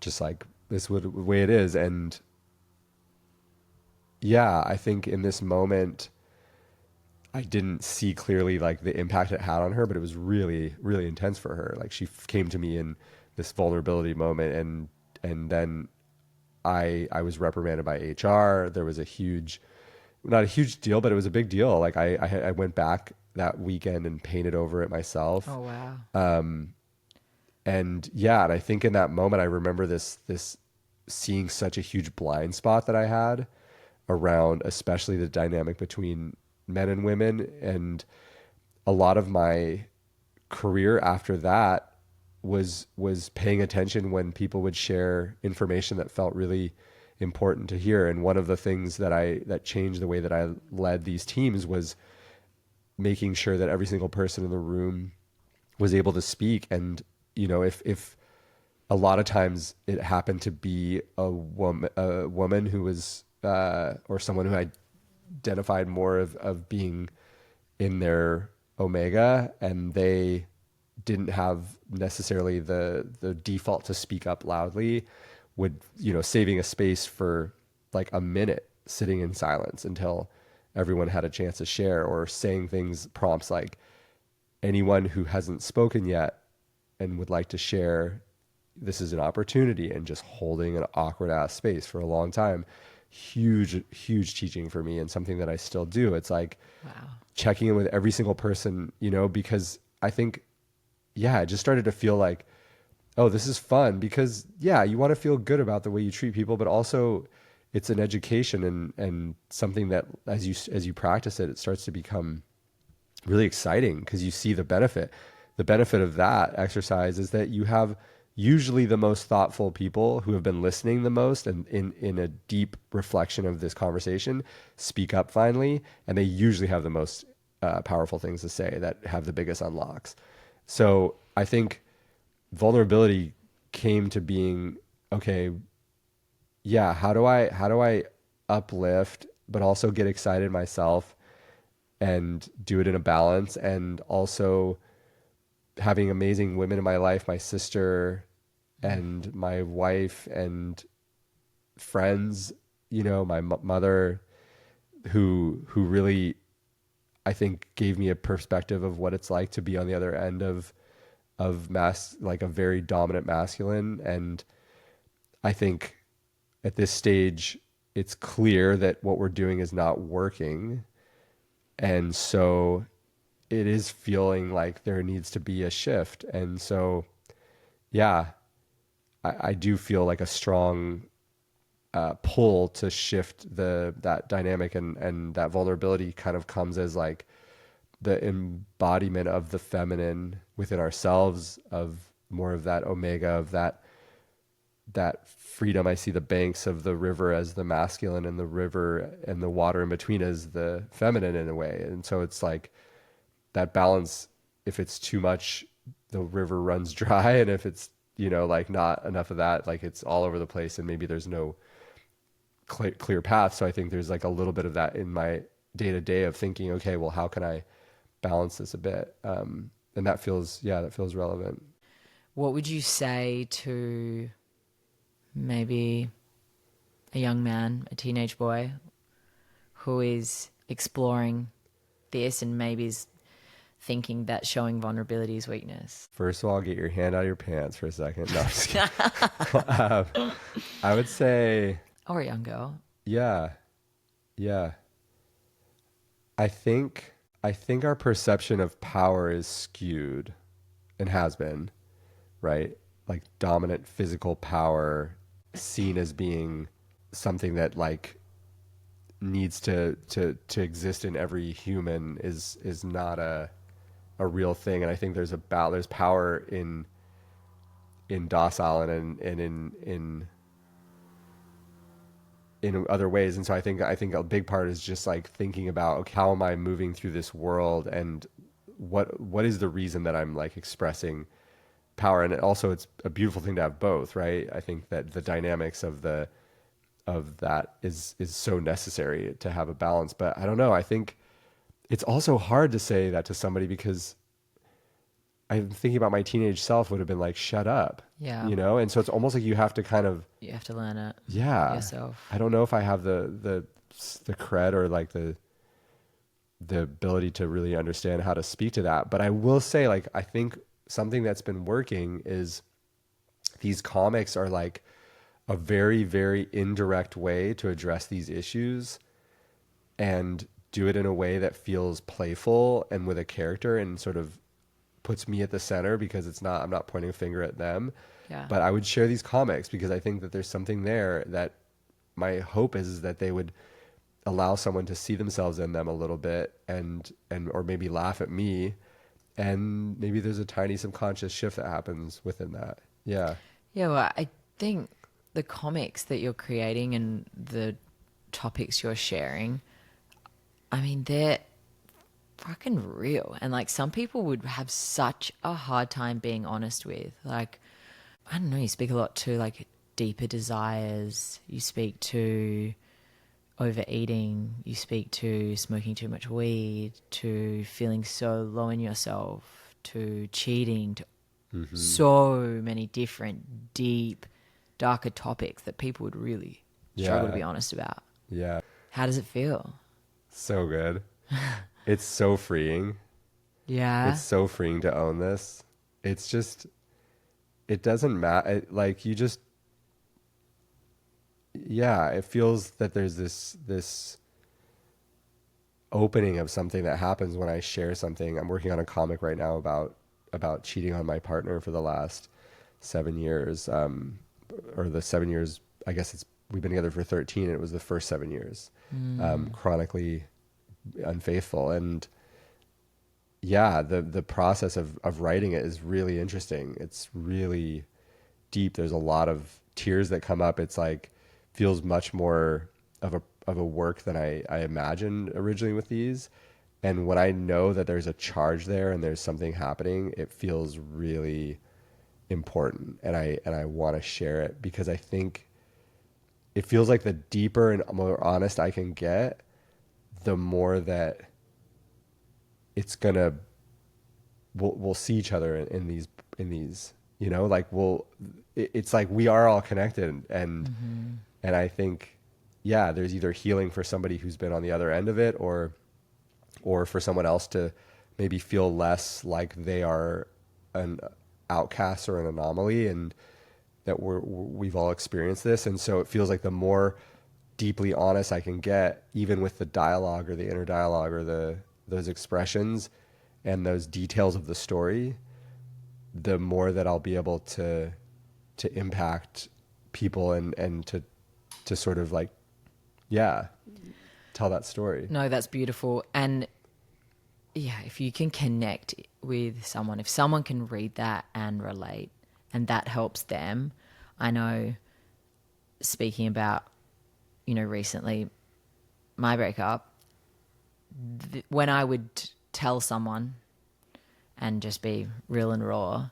just like, this would the way it is. And yeah, I think in this moment, I didn't see clearly like the impact it had on her, but it was really, really intense for her. Like, she came to me in this vulnerability moment, and then I was reprimanded by HR. There was not a huge deal, but it was a big deal. Like, I went back that weekend and painted over it myself. Oh, wow. And yeah, and I think in that moment, I remember this seeing such a huge blind spot that I had around, especially the dynamic between men and women. And a lot of my career after that was paying attention when people would share information that felt really important to hear. And one of the things that changed the way that I led these teams was making sure that every single person in the room was able to speak. And, you know, if a lot of times it happened to be a woman who was, or someone who identified more of being in their omega, and they didn't have necessarily the default to speak up loudly, would, you know, saving a space for like a minute, sitting in silence until everyone had a chance to share, or saying things, prompts like, anyone who hasn't spoken yet and would like to share, this is an opportunity, and just holding an awkward ass space for a long time. Huge teaching for me, and something that I still do. It's like, Wow. checking in with every single person, you know, because I think, yeah, I just started to feel like, oh, this is fun, because yeah, you want to feel good about the way you treat people, but also it's an education and something that as you practice it, it starts to become really exciting, because you see the benefit. The benefit of that exercise is that you have usually the most thoughtful people who have been listening the most and in a deep reflection of this conversation speak up finally, and they usually have the most powerful things to say that have the biggest unlocks. So I think vulnerability came to being, okay, yeah, how do I uplift but also get excited myself and do it in a balance, and also having amazing women in my life, my sister and my wife and friends, you know, my mother, who really, I think, gave me a perspective of what it's like to be on the other end of like a very dominant masculine. And I think at this stage, it's clear that what we're doing is not working. And so it is feeling like there needs to be a shift. And so, yeah, I do feel like a strong pull to shift that dynamic, and that vulnerability kind of comes as like the embodiment of the feminine within ourselves, of more of that omega, of that freedom. I see the banks of the river as the masculine, and the river and the water in between as the feminine in a way. And so it's like that balance. If it's too much, the river runs dry, and if it's, you know, like not enough of that, like it's all over the place, and maybe there's no clear path. So I think there's like a little bit of that in my day to day of thinking, okay, well, how can I balance this a bit? And that feels relevant. What would you say to maybe a young man, a teenage boy who is exploring this and maybe is thinking that showing vulnerability is weakness? First of all, get your hand out of your pants for a second. No, I'm just kidding. I would say, Or a young girl. yeah. I think our perception of power is skewed, and has been, right? Like dominant physical power seen as being something that like needs to exist in every human is not a real thing. And I think there's power in docile and in other ways. And so I think a big part is just like thinking about, okay, how am I moving through this world, and what is the reason that I'm like expressing power? And also it's a beautiful thing to have both, right? I think that the dynamics of that is so necessary to have a balance. But I don't know, I think it's also hard to say that to somebody, because I'm thinking about my teenage self would have been like, shut up. Yeah. You know? And so it's almost like you have to kind of, You have to learn it yourself. I don't know if I have the cred or like the ability to really understand how to speak to that. But I will say, like, I think something that's been working is these comics are like a very, very indirect way to address these issues, and do it in a way that feels playful and with a character, and sort of puts me at the center, because I'm not pointing a finger at them. Yeah. But I would share these comics because I think that there's something there that my hope is that they would allow someone to see themselves in them a little bit, and or maybe laugh at me, and maybe there's a tiny subconscious shift that happens within that. Yeah. Yeah, well, I think the comics that you're creating and the topics you're sharing, I mean, they're fucking real. And like some people would have such a hard time being honest with. Like, I don't know, you speak a lot to like deeper desires, you speak to overeating, you speak to smoking too much weed, to feeling so low in yourself, to cheating, to so many different deep, darker topics that people would really struggle to be honest about. Yeah. How does it feel? So good. It's so freeing. Yeah. It's so freeing to own this. It's just, it doesn't matter. Like you just, yeah, it feels that there's this opening of something that happens when I share something. I'm working on a comic right now about cheating on my partner for the last 7 years, or the 7 years, I guess we've been together for 13, and it was the first 7 years, chronically unfaithful. And yeah, the process of writing it is really interesting. It's really deep. There's a lot of tears that come up. It's like feels much more of a work than I imagined originally with these. And when I know that there's a charge there and there's something happening, it feels really important, and I want to share it because I think it feels like the deeper and more honest I can get, the more that it's gonna we'll see each other in these, you know, like it's like we are all connected, and I think, yeah, there's either healing for somebody who's been on the other end of it, or for someone else to maybe feel less like they are an outcast or an anomaly, and that we've all experienced this. And so it feels like the more deeply honest I can get, even with the dialogue or the inner dialogue or those expressions and those details of the story, the more that I'll be able to impact people and to sort of like, yeah, tell that story. No, that's beautiful. And yeah, if you can connect with someone, if someone can read that and relate, and that helps them. I know, speaking about, recently my breakup, when I would tell someone and just be real and raw,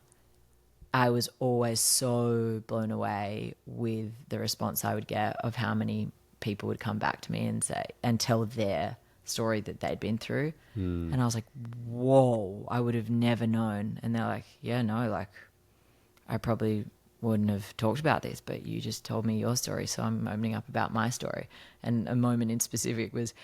I was always so blown away with the response I would get of how many people would come back to me and say and tell their story that they'd been through. And I was like, whoa, I would have never known. And they're like, yeah, no, like I probably wouldn't have talked about this, but you just told me your story, so I'm opening up about my story. And a moment in specific was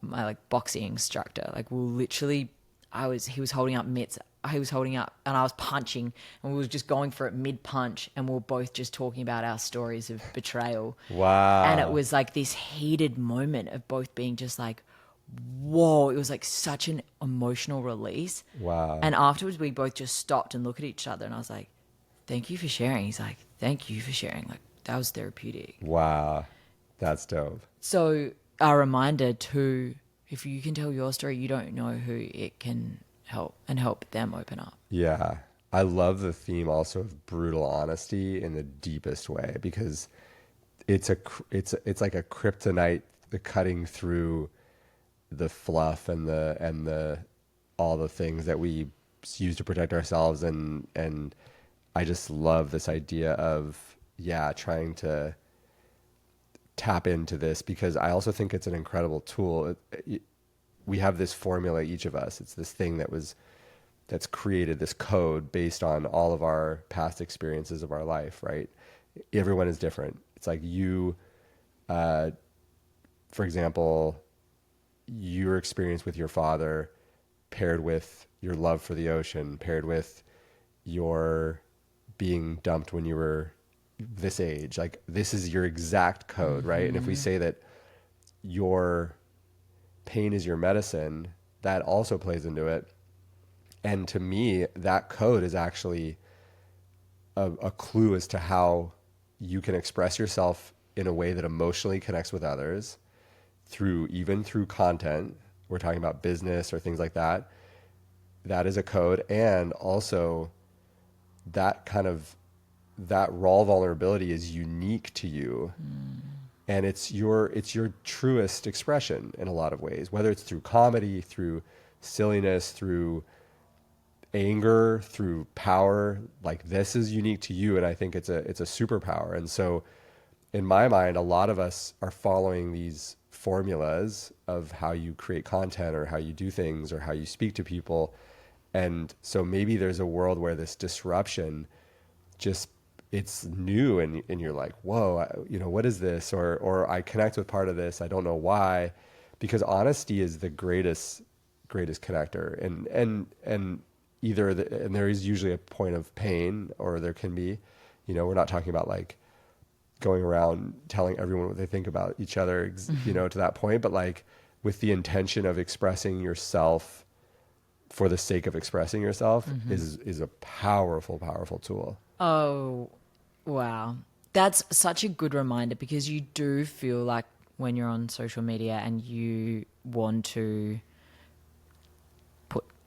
my like boxing instructor. Like we'll literally, he was holding up mitts, he was holding up, and I was punching, and we were just going for it mid punch, and we were both just talking about our stories of betrayal. Wow. And it was like this heated moment of both being just like, whoa, it was like such an emotional release. Wow. And afterwards we both just stopped and looked at each other, and I was like, thank you for sharing. He's like, thank you for sharing. Like that was therapeutic. Wow. That's dope. So a reminder too, if you can tell your story, you don't know who it can help and help them open up. Yeah. I love the theme also of brutal honesty in the deepest way, because it's like a kryptonite, the cutting through the fluff and the all the things that we use to protect ourselves, and I just love this idea of, yeah, trying to tap into this, because I also think it's an incredible tool. We have this formula, each of us. It's this thing that's created this code based on all of our past experiences of our life, right? Everyone is different. It's like you, for example, your experience with your father paired with your love for the ocean, paired with your being dumped when you were this age. Like this is your exact code, right? And if we say that your pain is your medicine, that also plays into it. And to me, that code is actually a clue as to how you can express yourself in a way that emotionally connects with others, even through content. We're talking about business or things like that. That is a code. And also that raw vulnerability is unique to you. And it's your truest expression in a lot of ways, whether it's through comedy, through silliness, through anger, through power. Like this is unique to you, and I think it's a superpower. And so in my mind, a lot of us are following these formulas of how you create content or how you do things or how you speak to people. And so maybe there's a world where this disruption just, it's new, and you're like, whoa, what is this? Or I connect with part of this. I don't know why, because honesty is the greatest connector. And either and there is usually a point of pain, or there can be, we're not talking about like going around telling everyone what they think about each other, to that point, but like with the intention of expressing yourself for the sake of expressing yourself is a powerful, powerful tool. Oh, wow. That's such a good reminder, because you do feel like when you're on social media and you want to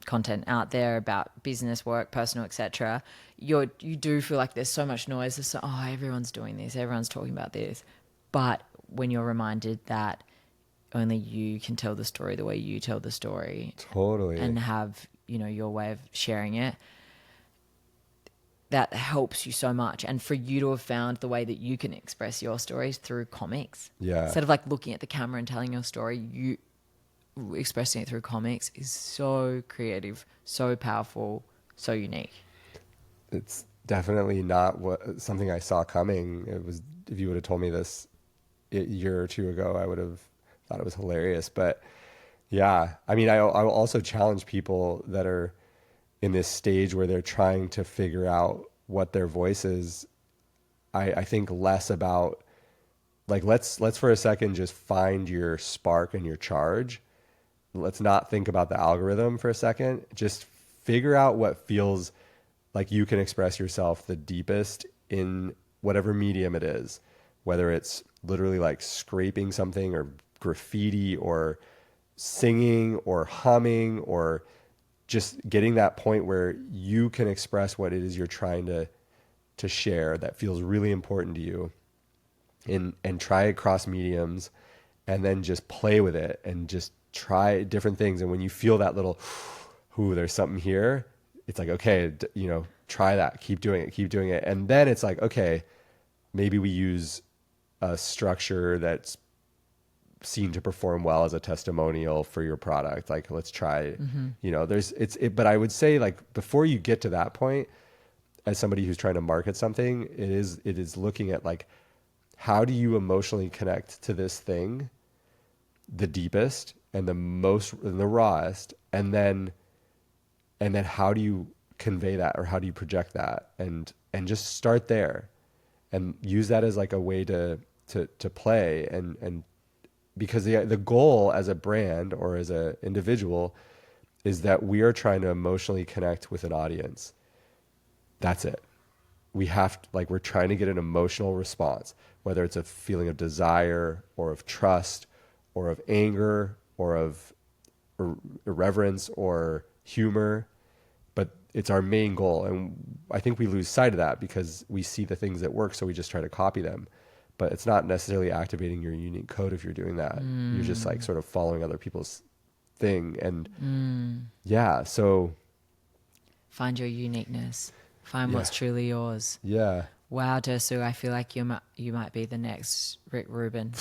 content out there about business, work, personal, etc., you do feel like there's so much noise. There's everyone's doing this, everyone's talking about this. But when you're reminded that only you can tell the story the way you tell the story, Totally. and have, your way of sharing it, that helps you so much. And for you to have found the way that you can express your stories through comics, instead of like looking at the camera and telling your story, you expressing it through comics is so creative, so powerful, so unique. It's definitely not something I saw coming. It was, if you would have told me this a year or two ago, I would have thought it was hilarious. But yeah, I mean, I will also challenge people that are in this stage where they're trying to figure out what their voice is. I think less about like, let's for a second just find your spark and your charge. Let's not think about the algorithm for a second. Just figure out what feels like you can express yourself the deepest in whatever medium it is, whether it's literally like scraping something or graffiti or singing or humming or just getting that point where you can express what it is you're trying to share that feels really important to you, and try across mediums, and then just play with it and just try different things. And when you feel that little, ooh, there's something here, it's like, okay, try that, keep doing it. And then it's like, okay, maybe we use a structure that's seen to perform well as a testimonial for your product. Like, let's try, but I would say, like, before you get to that point, as somebody who's trying to market something, it is looking at like, how do you emotionally connect to this thing the deepest and the most and the rawest, and then how do you convey that, or how do you project that, and just start there and use that as like a way to play, and because the goal as a brand or as an individual is that we are trying to emotionally connect with an audience. That's it. We have to, like, we're trying to get an emotional response, whether it's a feeling of desire or of trust or of anger or of irreverence or humor, but it's our main goal. And I think we lose sight of that because we see the things that work, so we just try to copy them. But it's not necessarily activating your unique code if you're doing that. You're just like sort of following other people's thing. And yeah, so find your uniqueness. Find what's truly yours. Yeah. Wow, Dersu, I feel like you might be the next Rick Rubin.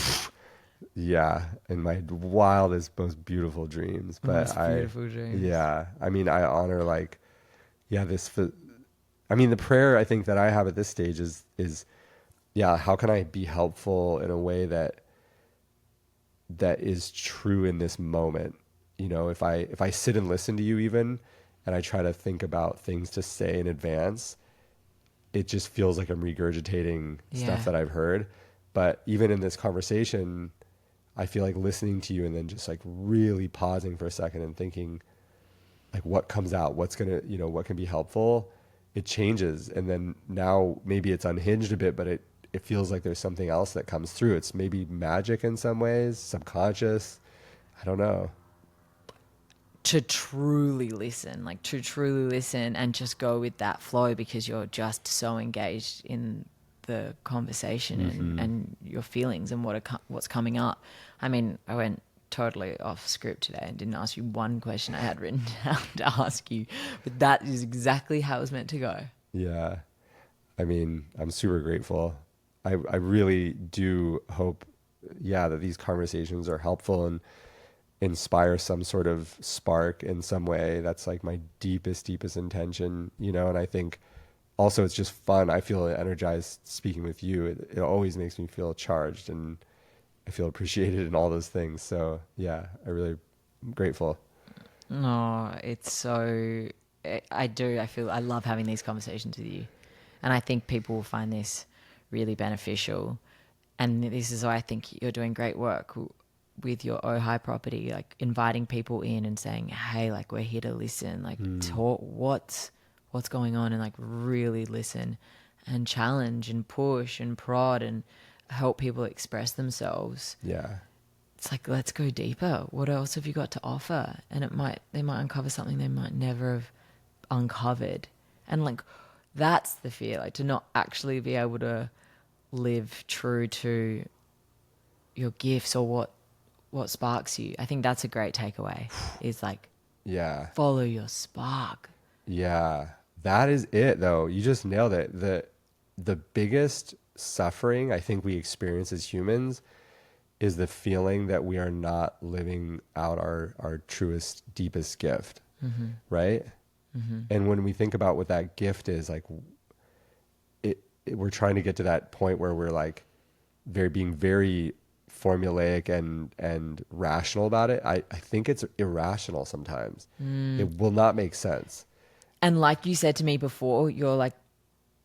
Yeah, in my wildest, most beautiful dreams. But beautiful dreams. Yeah, I mean, I honor like, yeah, I mean, the prayer I think that I have at this stage is, yeah, how can I be helpful in a way that is true in this moment? If I sit and listen to you even, and I try to think about things to say in advance, it just feels like I'm regurgitating stuff that I've heard. But even in this conversation, I feel like listening to you and then just like really pausing for a second and thinking like, what comes out, what's going to, what can be helpful, it changes. And then now maybe it's unhinged a bit, but it feels like there's something else that comes through. It's maybe magic in some ways, subconscious. I don't know. To truly listen and just go with that flow, because you're just so engaged in the conversation and your feelings and what's coming up. I mean, I went totally off script today and didn't ask you one question I had written down to ask you, but that is exactly how it was meant to go. Yeah. I mean, I'm super grateful. I really do hope, that these conversations are helpful and inspire some sort of spark in some way. That's like my deepest intention, and I think also it's just fun. I feel energized speaking with you. It always makes me feel charged, and I feel appreciated and all those things. So yeah, I'm grateful. No, it's so, I love having these conversations with you, and I think people will find this really beneficial. And this is why I think you're doing great work with your Ojai property, like inviting people in and saying, hey, like, we're here to listen, like talk what's going on, and like really listen and challenge and push and prod and help people express themselves. Yeah. it's like, let's go deeper. What else have you got to offer? And they might uncover something they might never have uncovered. And like, that's the fear, like to not actually be able to live true to your gifts or what sparks you. I think that's a great takeaway, is like, Yeah. follow your spark. Yeah. That is it though. You just nailed it. The biggest suffering I think we experience as humans is the feeling that we are not living out our truest, deepest gift. Right? And when we think about what that gift is, like we're trying to get to that point where we're like being very formulaic and rational about it. I think it's irrational sometimes. It will not make sense. And like you said to me before, you're like,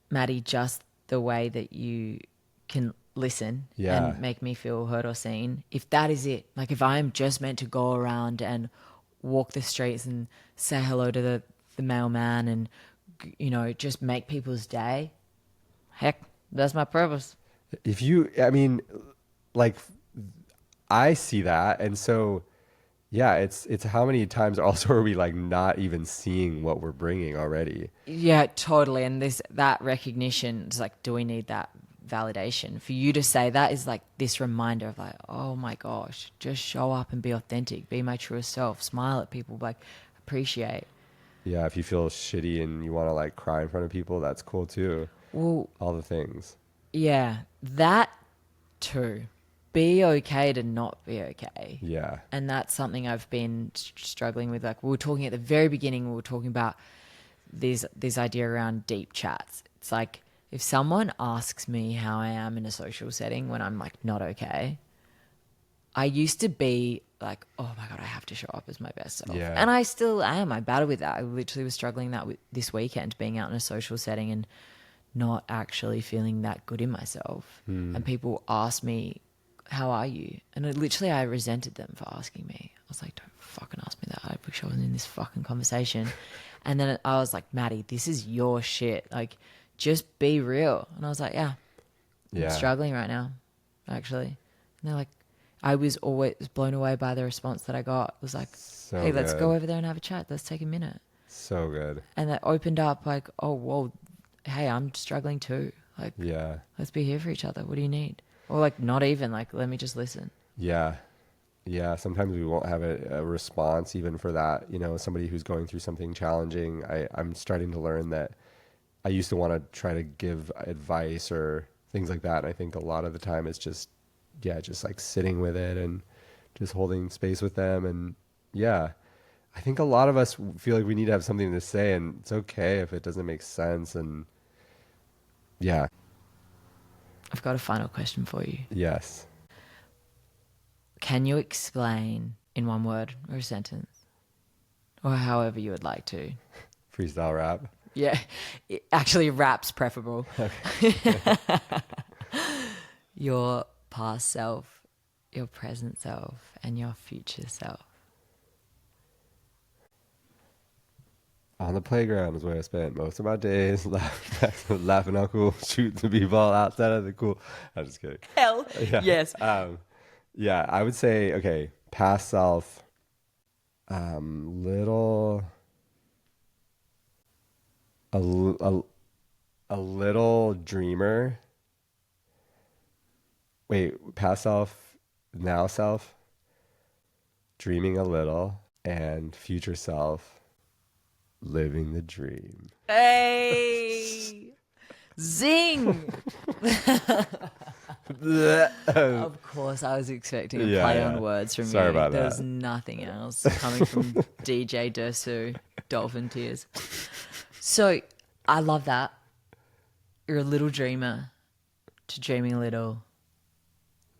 Maddie, just the way that you can listen and make me feel heard or seen. If that is it, like if I'm just meant to go around and walk the streets and say hello to the mailman and, you know, just make people's day, heck, that's my purpose. I mean, like I see that. And so, yeah, it's how many times also are we like not even seeing what we're bringing already? Yeah, totally. And that recognition is like, do we need that validation? For you to say that is like this reminder of like, oh my gosh, just show up and be authentic, be my truest self, smile at people, like appreciate. Yeah, if you feel shitty and you want to like cry in front of people, that's cool too. Well, All the things. yeah, that too. Be okay to not be okay. Yeah. And that's something I've been struggling with. Like we were talking at the very beginning, we were talking about this idea around deep chats. It's like if someone asks me how I am in a social setting when I'm like not okay, I used to be like, oh my God, I have to show up as my best self. Yeah. And I still am. I battle with that. I literally was struggling that with this weekend, being out in a social setting and not actually feeling that good in myself. And people ask me, how are you? And I resented them for asking me. I was like, don't fucking ask me that. I wish I wasn't in this fucking conversation. And then I was like, Maddie, this is your shit. Like, just be real. And I was like, yeah, I'm struggling right now, actually. And they're like, I was always blown away by the response that I got. It was like, So hey, let's good. go over there and have a chat. Let's take a minute. So good. And that opened up like, oh, well, hey, I'm struggling too. Like, Yeah. let's be here for each other. What do you need? Or like, not even, like, let me just listen. Yeah. Yeah. Sometimes we won't have a response even for that. You know, somebody who's going through something challenging. I'm starting to learn that I used to want to try to give advice or things like that. And I think a lot of the time it's just like sitting with it and just holding space with them. And yeah, I think a lot of us feel like we need to have something to say, and it's okay if it doesn't make sense. And yeah. I've got a final question for you. Yes. Can you explain in one word or a sentence, or however you would like to? Freestyle rap. Yeah, actually, rap's preferable. Okay. Your past self, your present self, and your future self. On the playground is where I spent most of my days laughing uncle, shooting the b-ball outside of the cool. I'm just kidding. Hell, yes. Yeah, I would say, okay, past self, a little dreamer. Wait, past self, now self, dreaming a little, and future self, living the dream. Hey, zing! Of course, I was expecting a play on words from you. Sorry about that. There's nothing else coming from DJ Dersu, Dolphin Tears. So, I love that. You're a little dreamer, to dreaming a little,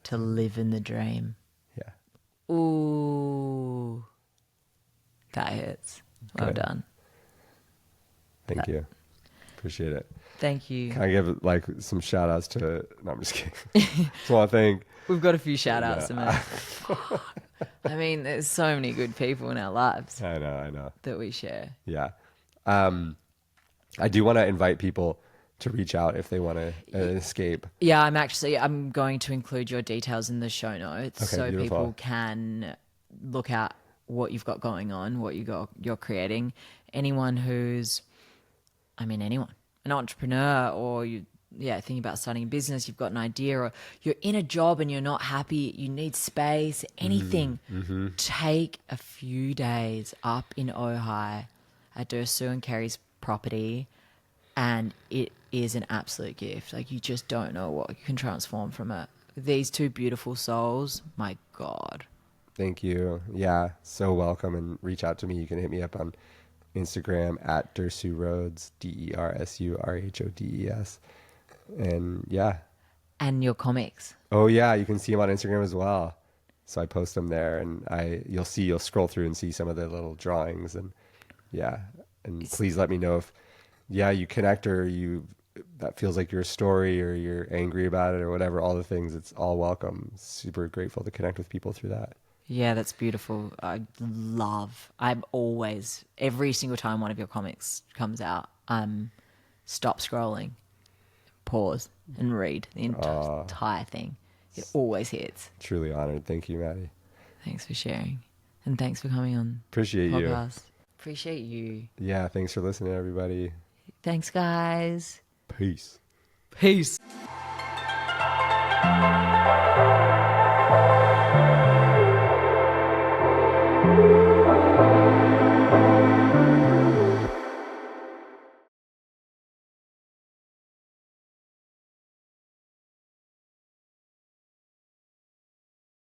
to live in the dream. Yeah. Ooh, that hits. Well done. Thank you. Appreciate it. Thank you. Can I give like some shout outs to, no, I'm just kidding. Just want to thank. We've got a few shout outs to make. I mean, there's so many good people in our lives. I know. That we share. Yeah. I do want to invite people to reach out if they want to escape. Yeah, I'm going to include your details in the show notes so beautiful. people can look at what you've got going on, what you're creating. Anyone, an entrepreneur, or thinking about starting a business, you've got an idea, or you're in a job and you're not happy, you need space, anything. Take a few days up in Ojai at Dersu and Kerry's property, and it is an absolute gift. Like, you just don't know what you can transform from it. These two beautiful souls, my God. Thank you. Yeah, so welcome, and reach out to me. You can hit me up on Instagram at Dersu Rhodes, DERSURHODES. And yeah. And your comics. Oh yeah, you can see them on Instagram as well. So I post them there, and you'll scroll through and see some of the little drawings, and please let me know if you connect, or that feels like your story, or you're angry about it, or whatever, all the things. It's all welcome. Super grateful to connect with people through that. Yeah, that's beautiful. I'm always, every single time one of your comics comes out, stop scrolling, pause, and read the entire thing. It always hits. Truly honored. Thank you, Maddie. Thanks for sharing. And thanks for coming on. Appreciate you. Appreciate you. Yeah, thanks for listening, everybody. Thanks, guys. Peace. Peace.